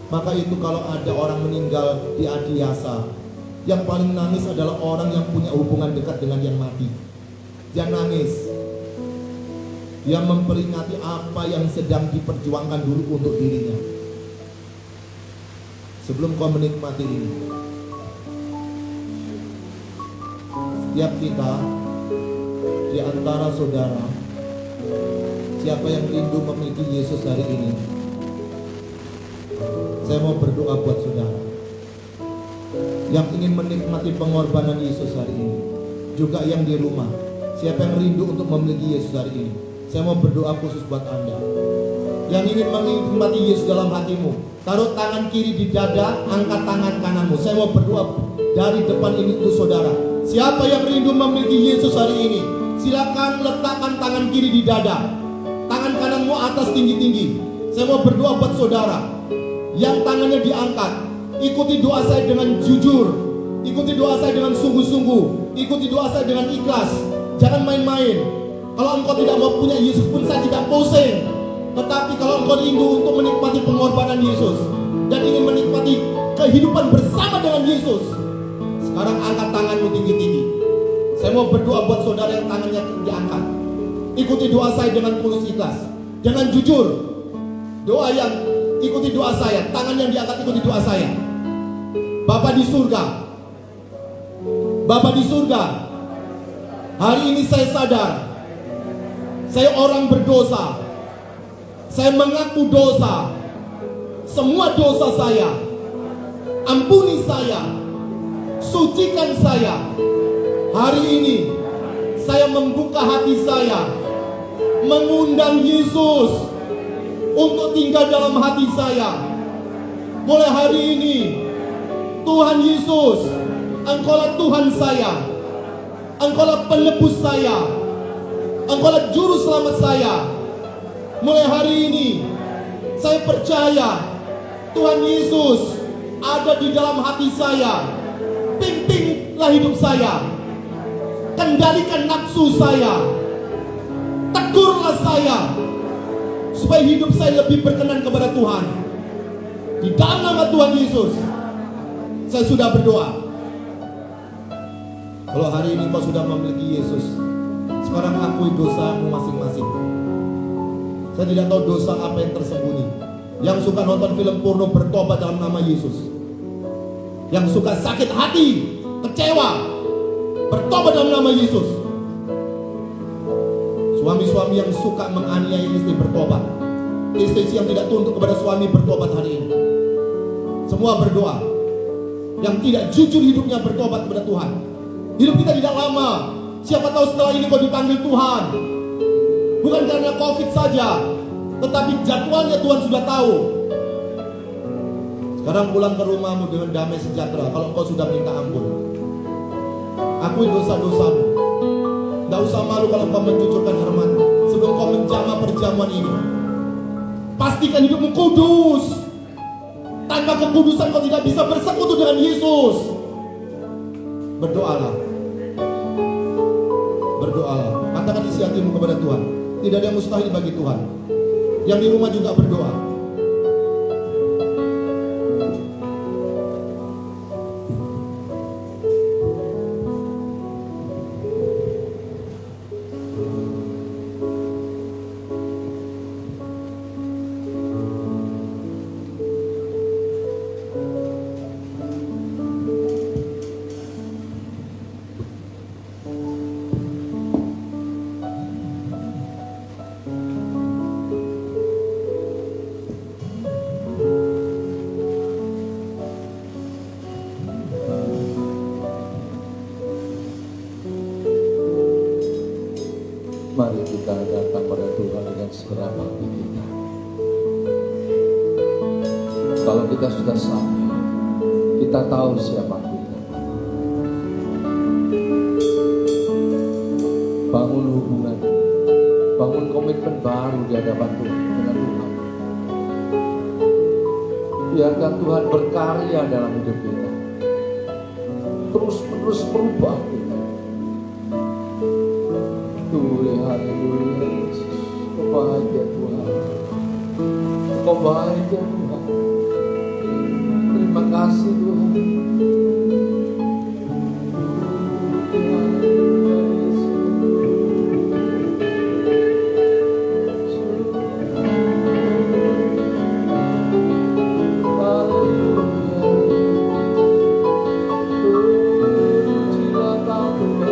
Maka itu kalau ada orang meninggal di Adiasa, yang paling nangis adalah orang yang punya hubungan dekat dengan yang mati. Dia nangis, dia memperingati apa yang sedang diperjuangkan dulu untuk dirinya. Sebelum kau menikmati ini, setiap kita di antara saudara, siapa yang rindu memiliki Yesus hari ini, saya mau berdoa buat saudara yang ingin menikmati pengorbanan Yesus hari ini. Juga yang di rumah, siapa yang rindu untuk memiliki Yesus hari ini, saya mau berdoa khusus buat Anda yang ingin menikmati Yesus dalam hatimu. Taruh tangan kiri di dada, angkat tangan kananmu. Saya mau berdoa dari depan ini untuk saudara. Siapa yang rindu memiliki Yesus hari ini, silakan letakkan tangan kiri di dada, tangan kananmu atas tinggi-tinggi. Saya mau berdoa buat saudara yang tangannya diangkat. Ikuti doa saya dengan jujur, ikuti doa saya dengan sungguh-sungguh, ikuti doa saya dengan ikhlas. Jangan main-main. Kalau engkau tidak mau punya Yesus pun saya tidak pusing. Tetapi kalau engkau rindu untuk menikmati pengorbanan Yesus dan ingin menikmati kehidupan bersama dengan Yesus, sekarang angkat tanganmu tinggi-tinggi. Saya mau berdoa buat saudara yang tangannya diangkat. Ikuti doa saya dengan tulus ikhlas, dengan jujur. Doa yang ikuti doa saya, tangan yang diangkat ikuti doa saya. Bapa di surga, Bapa di surga, hari ini saya sadar saya orang berdosa. Saya mengaku dosa, semua dosa saya. Ampuni saya, sucikan saya. Hari ini saya membuka hati saya, mengundang Yesus untuk tinggal dalam hati saya. Mulai hari ini, Tuhan Yesus, Engkaulah Tuhan saya, Engkaulah penebus saya, Engkaulah juru selamat saya. Mulai hari ini saya percaya Tuhan Yesus ada di dalam hati saya. Pimpinlah hidup saya, kendalikan nafsu saya, tegurlah saya, supaya hidup saya lebih berkenan kepada Tuhan. Di dalam nama Tuhan Yesus saya sudah berdoa. Kalau hari ini kau sudah memiliki Yesus, sekarang akui dosamu masing-masing. Saya tidak tahu dosa apa yang tersembunyi. Yang suka nonton film porno bertobat dalam nama Yesus. Yang suka sakit hati, kecewa, bertobat dalam nama Yesus. Suami-suami yang suka menganiaya istri bertobat. Istri yang tidak tunduk kepada suami bertobat hari ini. Semua berdoa. yang tidak jujur hidupnya bertobat kepada Tuhan. Hidup kita tidak lama. Siapa tahu setelah ini kau dipanggil Tuhan. Bukan karena COVID saja, tetapi jadwalnya Tuhan sudah tahu. Sekarang pulang ke rumahmu dengan damai sejahtera. Kalau kau sudah minta ampun, akui dosa-dosamu. Tidak usah malu kalau kau mencucurkan firman. Sebelum kau menjamah perjamuan ini, pastikan hidupmu kudus. Tanpa kekudusan kau tidak bisa bersekutu dengan Yesus. Berdoalah. Berdoalah. Katakan isi hatimu kepada Tuhan. Tidak ada yang mustahil bagi Tuhan. Yang di rumah juga berdoa. Mari kita datang pada Tuhan dengan segenap hati kita. Kalau kita sudah sadar, kita tahu siapa kita. Bangun hubungan, bangun komitmen baru di hadapan Tuhan dengan Tuhan. Biarkan Tuhan berkarya dalam hidup kita, terus-menerus merubah kita. Haleluya Yesus, Kau baik ya Tuhan, Kau baik ya Tuhan. Terima kasih Tuhan. Haleluya Yesus. Haleluya. Silakan Tuhan.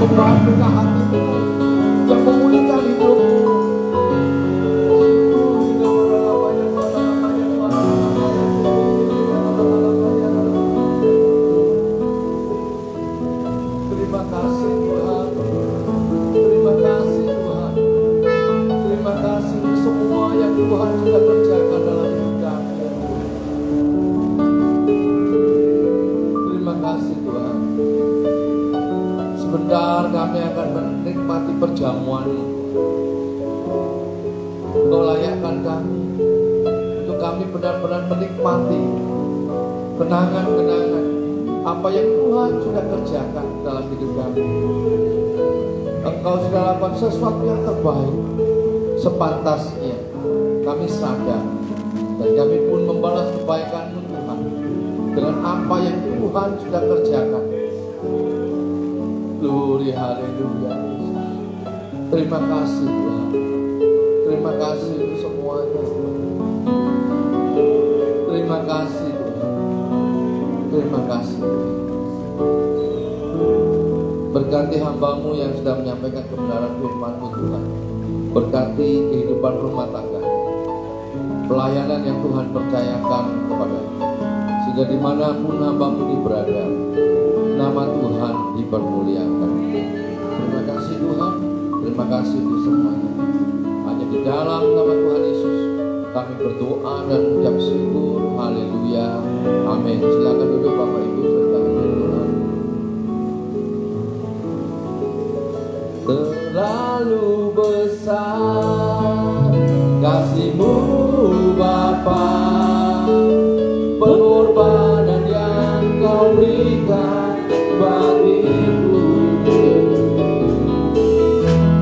Membuka hatimu, yang memulihkan hidupmu. Terima kasih Tuhan, terima kasih Tuhan, terima kasih untuk semua yang Tuhan sudah kerjakan dalam hidup kami. Terima kasih Tuhan. Sebentar kami akan menikmati perjamuan-Mu. Kau layakkan kami untuk kami benar-benar menikmati kenangan-kenangan apa yang Tuhan sudah kerjakan dalam hidup kami. Engkau sudah lakukan sesuatu yang terbaik. Sepantasnya kami sadar dan kami pun membalas kebaikan-Mu Tuhan dengan apa yang Tuhan sudah kerjakan. Glory, haleluya. Terima kasih Tuhan. Terima kasih untuk semuanya Tuhan. Terima kasih Tuhan. Terima kasih Tuhan. Berkati hamba-Mu yang sudah menyampaikan kebenaran firman-Mu Tuhan. Berkati kehidupan rumah tangga, pelayanan yang Tuhan percayakan kepada, sehingga dimanapun hamba-Mu ini berada, nama Tuhan dipermuliakan. Terima kasih Tuhan. Terima kasih untuk semuanya. Hanya di dalam nama Tuhan Yesus kami berdoa dan mengucap syukur. Haleluya. Amin. Silakan duduk Bapak Ibu serta Tuhan. Terlalu besar kasih-Mu Bapa, pengorbanan yang Kau berikan bagiku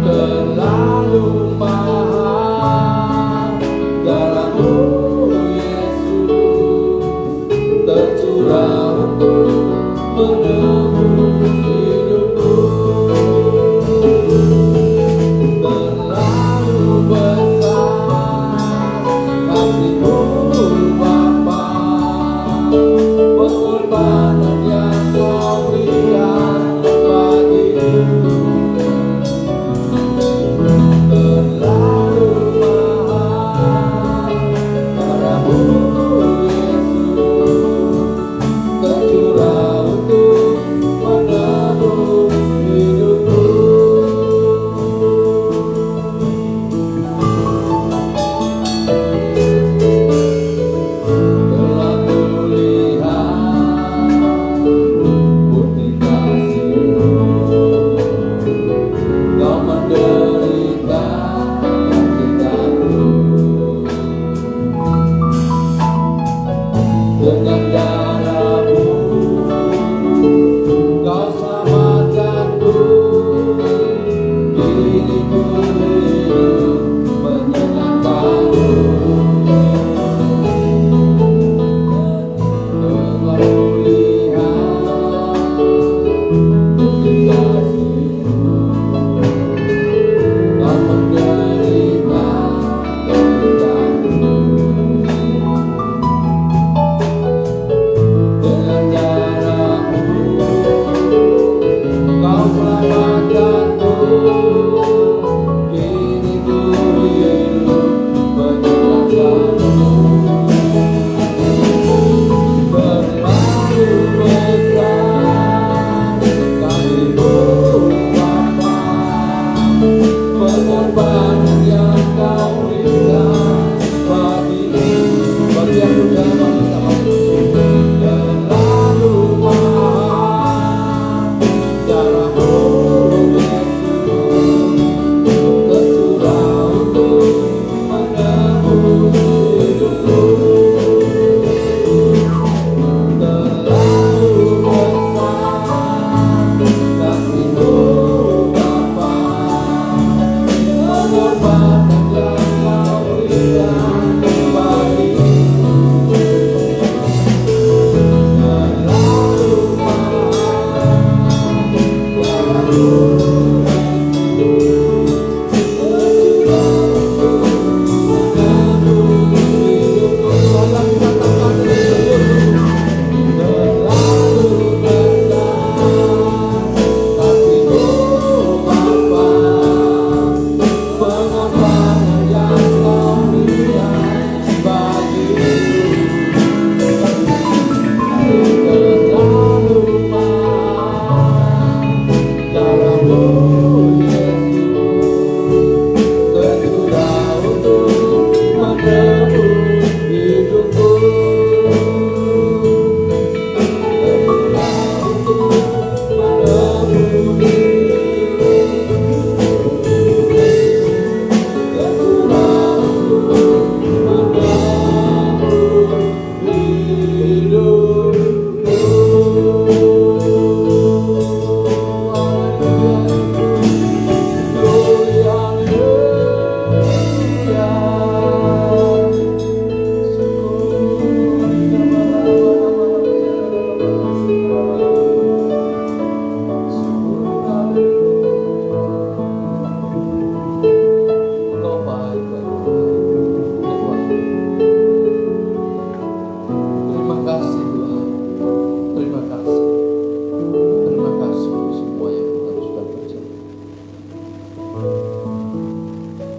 terlalu mahal. Darah-Mu Yesus tercurah untuk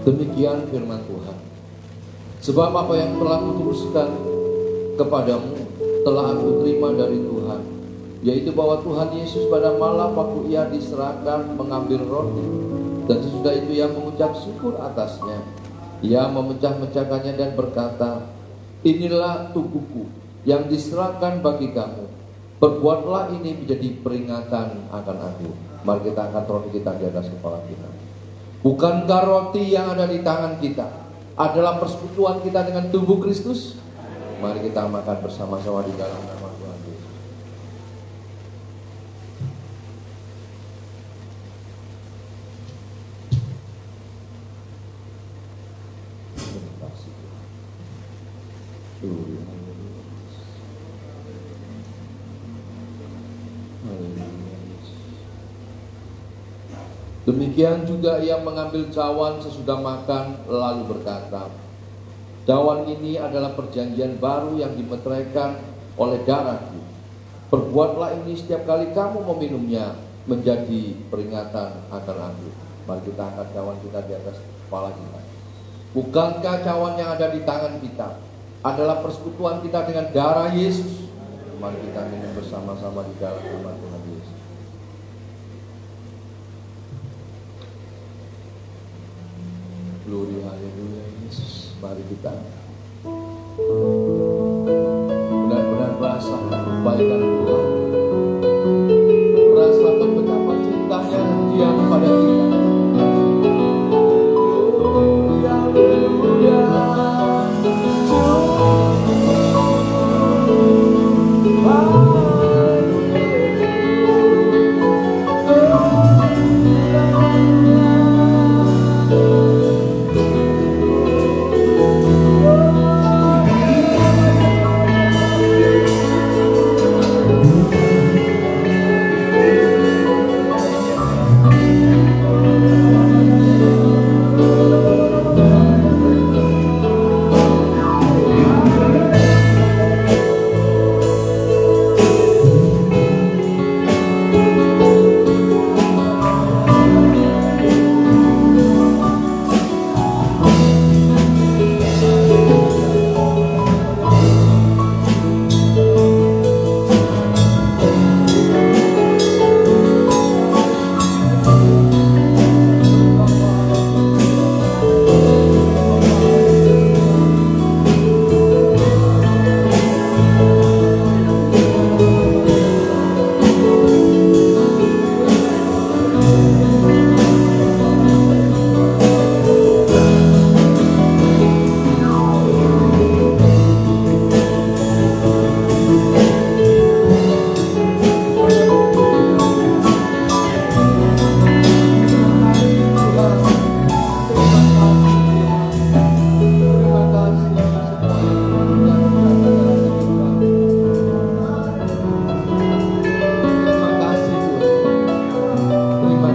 Demikian firman Tuhan. Sebab apa yang telah kutuliskan kepadamu telah aku terima dari Tuhan, yaitu bahwa Tuhan Yesus pada malam waktu ia diserahkan mengambil roti, dan sesudah itu ia mengucap syukur atasnya. Ia memecah-mecahkannya dan berkata, inilah tubuhku yang diserahkan bagi kamu. Perbuatlah ini menjadi peringatan akan aku. Mari kita angkat roti kita di atas kepala kita. Bukankah roti yang ada di tangan kita adalah persekutuan kita dengan tubuh Kristus? Mari kita makan bersama-sama di dalam nama Tuhan Yesus. Terima kasih Tuhan. Demikian juga ia mengambil cawan sesudah makan lalu berkata, cawan ini adalah perjanjian baru yang dimeteraikan oleh darahku. Perbuatlah ini setiap kali kamu meminumnya menjadi peringatan akan aku. Mari kita angkat cawan kita di atas kepala kita. Bukankah cawan yang ada di tangan kita adalah persekutuan kita dengan darah Yesus? Mari kita minum bersama-sama di dalam nama Tuhan Yesus. Glory haleluya Yesus. Mari kita benar-benar merasakan kebaikan Tuhan, merasakan betapa cintanya Dia kepada kita. Glory haleluya.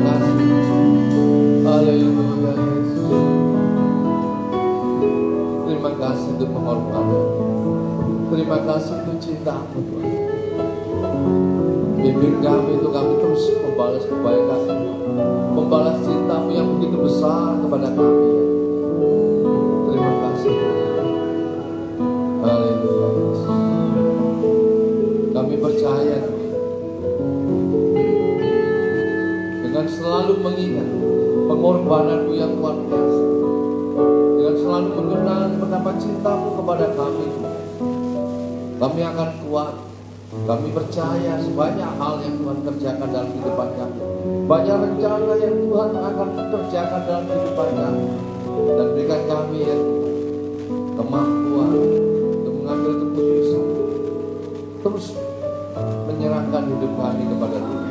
kasih. Haleluya Yesus. Terima kasih untuk pengorbanan. Terima kasih untuk cinta-Mu Tuhan. Pimpin kami untuk kami terus membalas kebaikan-Mu, membalas cinta-Mu yang begitu besar kepada kami. Terima kasih. Haleluya Yesus. Kami percaya dengan selalu mengingat pengorbanan-Mu yang luar biasa, dengan selalu mengenal betapa cinta-Mu kepada kami, kami akan kuat. Kami percaya sebanyak hal yang Tuhan kerjakan dalam kehidupan kami, banyak rencana yang Tuhan akan kerjakan dalam kehidupan kami, dan berikan kami yang kemampuan untuk mengambil keputusan, terus menyerahkan hidup kami kepada Tuhan.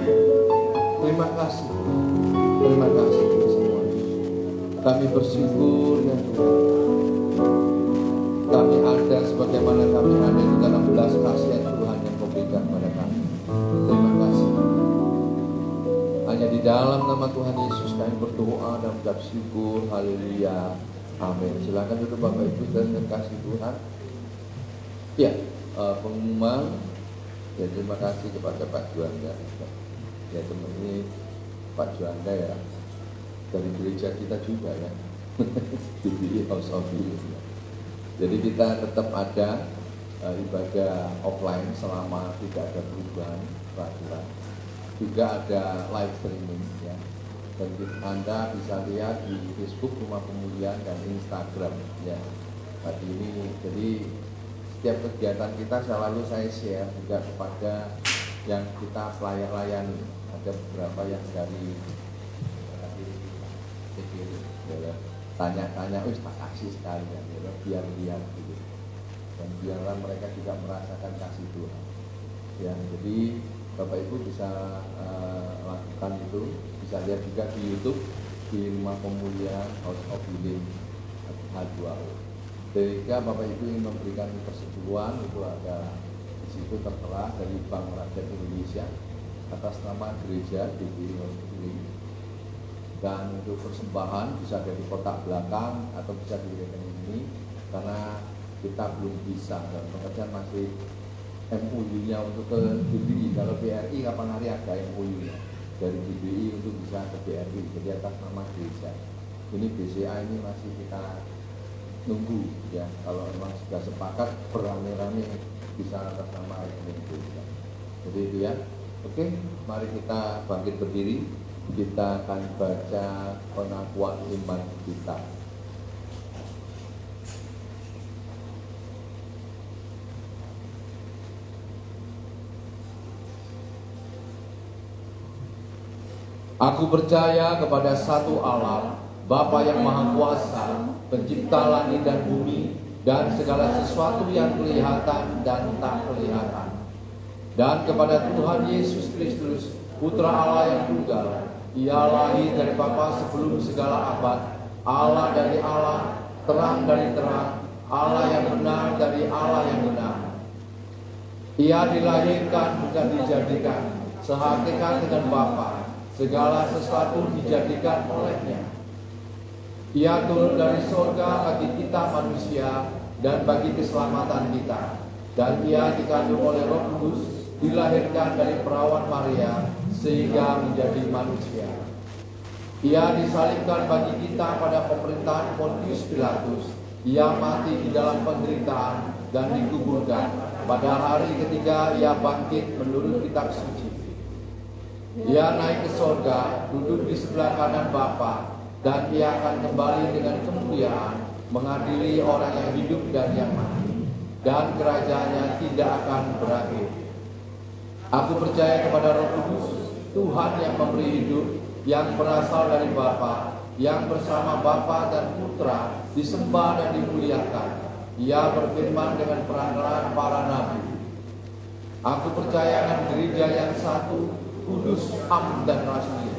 Terima kasih untuk semua. Kami bersyukur ya Tuhan. Kami ada sebagaimana kami ada di dalam belas kasihan Tuhan yang Kau berikan kepada kami. Terima kasih. Hanya di dalam nama Tuhan Yesus kami berdoa dan mengucap syukur. Haleluya. Amin. Silakan duduk Bapak Ibu dan kasih Tuhan. Ya, pengumuman. Ya, terima kasih kepada Pak Juanda. Ya, teman ini Pak Juanda ya, dari gereja kita juga ya. GBI House of Healing. Jadi kita tetap ada ibadah offline selama tidak ada perubahan peraturan. Juga ada live streaming ya. Dan Anda bisa lihat di Facebook Rumah Pemulihan dan Instagram ya. Tadi ini jadi setiap kegiatan kita selalu saya share juga kepada yang kita layani. Ada beberapa yang dari tanya-tanya, tak kasih sekali ya, biar lihat gitu. Dan biarlah mereka juga merasakan kasih Tuhan. Ya, jadi Bapak Ibu bisa lakukan itu, bisa lihat juga di YouTube di Rumah Pemulihan House of Healing H2O. Ketika Bapak Ibu ingin memberikan persetujuan, itu ada di situ tertera dari Bank Rakyat Indonesia atas nama Gereja GBI House of Healing. Dan untuk persembahan bisa dari kotak belakang atau bisa di rekening ini, karena kita belum bisa dan pekerjaan masih MOU-nya untuk ke GBI. Kalau BRI kapan hari ada MOU-nya dari GBI untuk bisa ke BRI, jadi atas nama gereja. Ini BCA ini masih kita nunggu ya, kalau memang sudah sepakat berame-rame bisa atas nama rekening gereja. Jadi itu ya. Oke, mari kita bangkit berdiri. Kita akan baca pengakuan iman kita. Aku percaya kepada satu Allah, Bapa yang Maha Kuasa, Pencipta langit dan bumi, dan segala sesuatu yang kelihatan dan tak kelihatan. Dan kepada Tuhan Yesus Kristus, Putra Allah yang tunggal, Ia lahir dari Bapa sebelum segala abad, Allah dari Allah, terang dari terang, Allah yang benar dari Allah yang benar. Ia dilahirkan bukan dijadikan, sehakikat dengan Bapa, segala sesuatu dijadikan olehnya. Ia turun dari surga bagi kita manusia dan bagi keselamatan kita. Dan Ia dikandung oleh Roh Kudus, dilahirkan dari perawan Maria, sehingga menjadi manusia. Ia disalibkan bagi kita pada pemerintahan Pontius Pilatus. Ia mati di dalam penderitaan dan dikuburkan. Pada hari ketiga Ia bangkit menurut kitab suci. Ia naik ke sorga, duduk di sebelah kanan Bapa, dan Ia akan kembali dengan kemuliaan, mengadili orang yang hidup dan yang mati, dan kerajaannya tidak akan berakhir. Aku percaya kepada Roh Kudus, Tuhan yang memberi hidup, yang berasal dari Bapa, yang bersama Bapa dan Putra disembah dan dimuliakan. Ia berfirman dengan perantaraan para nabi. Aku percaya dengan gereja yang satu, kudus, am dan rasmi.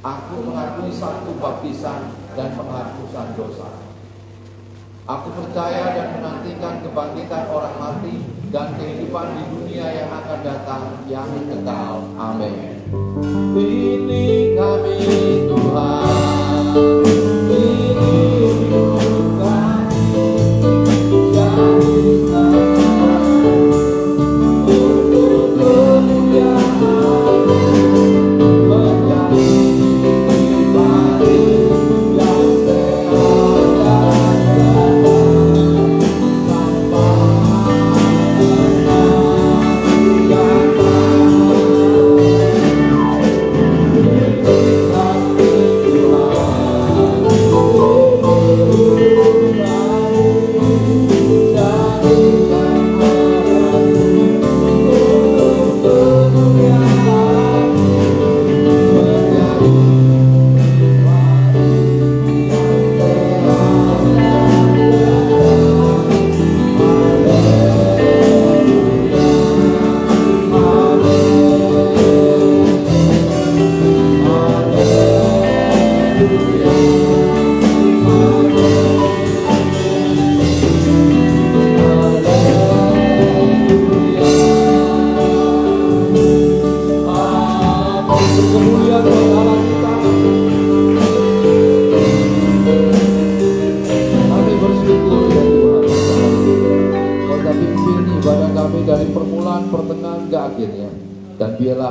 Aku mengakui satu baptisan dan penghapusan dosa. Aku percaya dan menantikan kebangkitan orang mati dan kehidupan di dunia yang akan datang yang kekal. Amin. Ini kami Tuhan, ini hidup kami, jadi untuk kemuliaan menjadi pribadi yang sehat dan tenang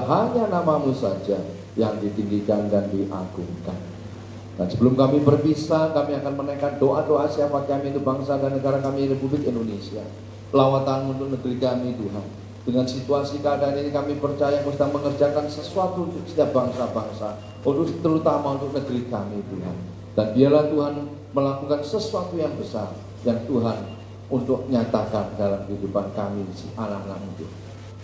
hanya namamu saja yang ditinggikan dan diagungkan. Dan sebelum kami berpisah, kami akan menaikkan doa-doa siapa kami untuk bangsa dan negara kami Republik Indonesia. Lawatan untuk negeri kami Tuhan. Dengan situasi keadaan ini kami percaya Engkau sedang mengerjakan sesuatu untuk setiap bangsa-bangsa, untuk terutama untuk negeri kami Tuhan. Dan biarlah Tuhan melakukan sesuatu yang besar yang Tuhan untuk nyatakan dalam kehidupan kami si anak-anak itu.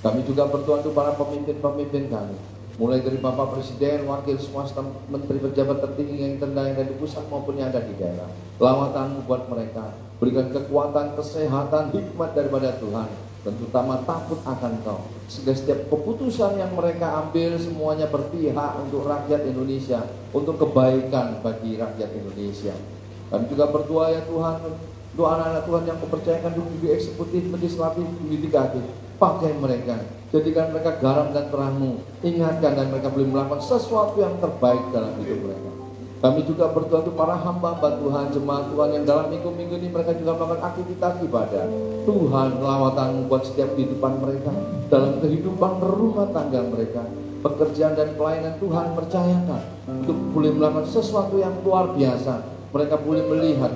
Kami juga berdoa untuk para pemimpin-pemimpin kami, mulai dari Bapak Presiden, Wakil semua staf Menteri pejabat tertinggi yang terkait dari pusat maupun yang ada di daerah. Lawatanmu buat mereka, berikan kekuatan, kesehatan, hikmat daripada Tuhan, dan terutama takut akan Kau. Sehingga setiap keputusan yang mereka ambil semuanya berpihak untuk rakyat Indonesia, untuk kebaikan bagi rakyat Indonesia. Kami juga berdoa ya Tuhan, untuk anak-anak Tuhan yang kepercayakan di eksekutif, legislatif, yudikatif. Pakai mereka, jadikan mereka garam dan terang-Mu. Ingatkan dan mereka boleh melakukan sesuatu yang terbaik dalam hidup mereka. Kami juga berdoa untuk para hamba-hamba Tuhan, jemaat Tuhan yang dalam minggu-minggu ini mereka juga melakukan aktivitas ibadah. Tuhan, lawatan-Mu buat setiap kehidupan mereka, dalam kehidupan rumah tangga mereka, pekerjaan dan pelayanan Tuhan percayakan untuk boleh melakukan sesuatu yang luar biasa. Mereka boleh melihat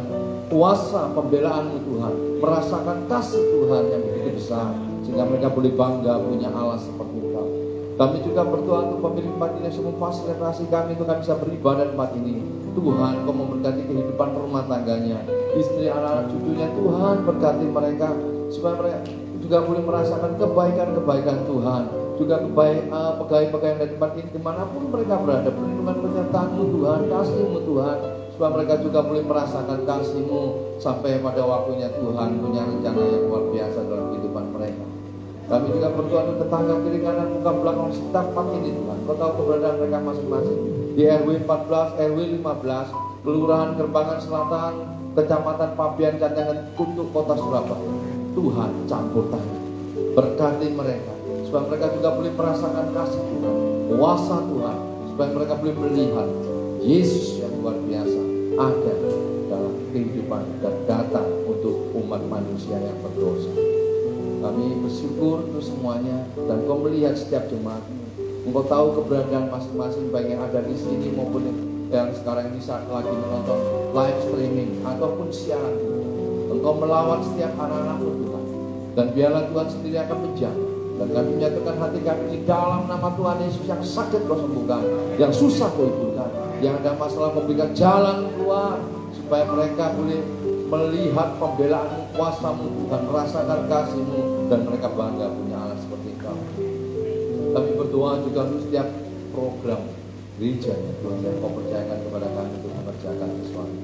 kuasa pembelaan-Mu Tuhan, merasakan kasih Tuhan yang begitu besar, sehingga mereka boleh bangga punya Allah seperti Kau. Kami juga berdoa untuk pemilik tempat ini, semua fasilitasi kami untuk kami bisa beribadah di tempat ini. Tuhan, Kau memberkati kehidupan rumah tangganya, istri, anak-anak, cucunya. Tuhan, berkati mereka supaya mereka juga boleh merasakan kebaikan-kebaikan Tuhan, juga pegawai-pegawai yang dari tempat ini dimanapun mereka berada, perlindungan penyertaan-Mu Tuhan, kasih-Mu Tuhan, supaya mereka juga boleh merasakan kasih-Mu sampai pada waktunya Tuhan punya rencana yang luar biasa dalam kehidupan mereka. Kami juga berdoa untuk tetangga kiri kanan muka belakang sekitar tempat ini Tuhan. Kau tahu keberadaan mereka masing-masing. Di RW 14, RW 15, Kelurahan Kerbangan Selatan, Kecamatan Pabian, Candangan, untuk Kota Surabaya. Tuhan, campur tangan, berkati mereka supaya mereka juga boleh merasakan kasih Tuhan, kuasa Tuhan, supaya mereka boleh melihat Yesus yang luar biasa ada dalam kehidupan dan datang untuk umat manusia yang berdosa. Kami bersyukur untuk semuanya, dan Kau melihat setiap jemaat. Engkau tahu keberadaan masing-masing, baik yang ada di sini maupun yang sekarang ini saat lagi menonton live streaming ataupun siaran. Engkau melawat setiap anak-anak Tuhan, dan biarlah Tuhan sendiri akan menjaga. Dan kami menyatukan hati kami di dalam nama Tuhan Yesus. Yang sakit Kau sembuhkan, yang susah Kau hidupkan, yang ada masalah memberikan jalan keluar, supaya mereka boleh melihat pembelaan kuasa-Mu Tuhan, merasakan kasih-Mu, dan mereka bangga punya Allah seperti Kau. Kami berdoa juga untuk setiap program gereja ya Tuhan, yang Kau percayakan kepada kami untuk mengerjakan sesuatu.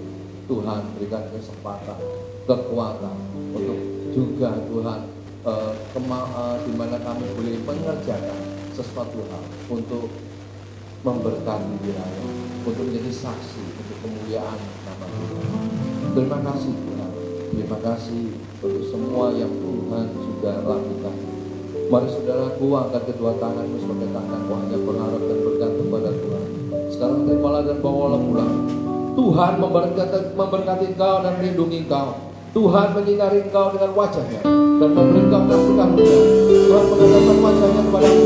Tuhan, berikan kesempatan, kekuatan untuk juga Tuhan di mana kami boleh mengerjakan sesuatu hal untuk memberkati wilayah, untuk menjadi saksi untuk kemuliaan nama Tuhan. Terima kasih Tuhan, terima kasih untuk semua yang Tuhan sudah lakukan. Mari saudaraku, angkat kedua tanganmu sebagai tangan hanya berharap dan bergantung pada Tuhan. Sekarang terimalah dan bawalah pulang. Tuhan memberkati engkau dan melindungi engkau. Tuhan menyinari engkau dengan wajahnya dan memberi engkau kasih karunia. Tuhan mengadakan wajahnya kepadamu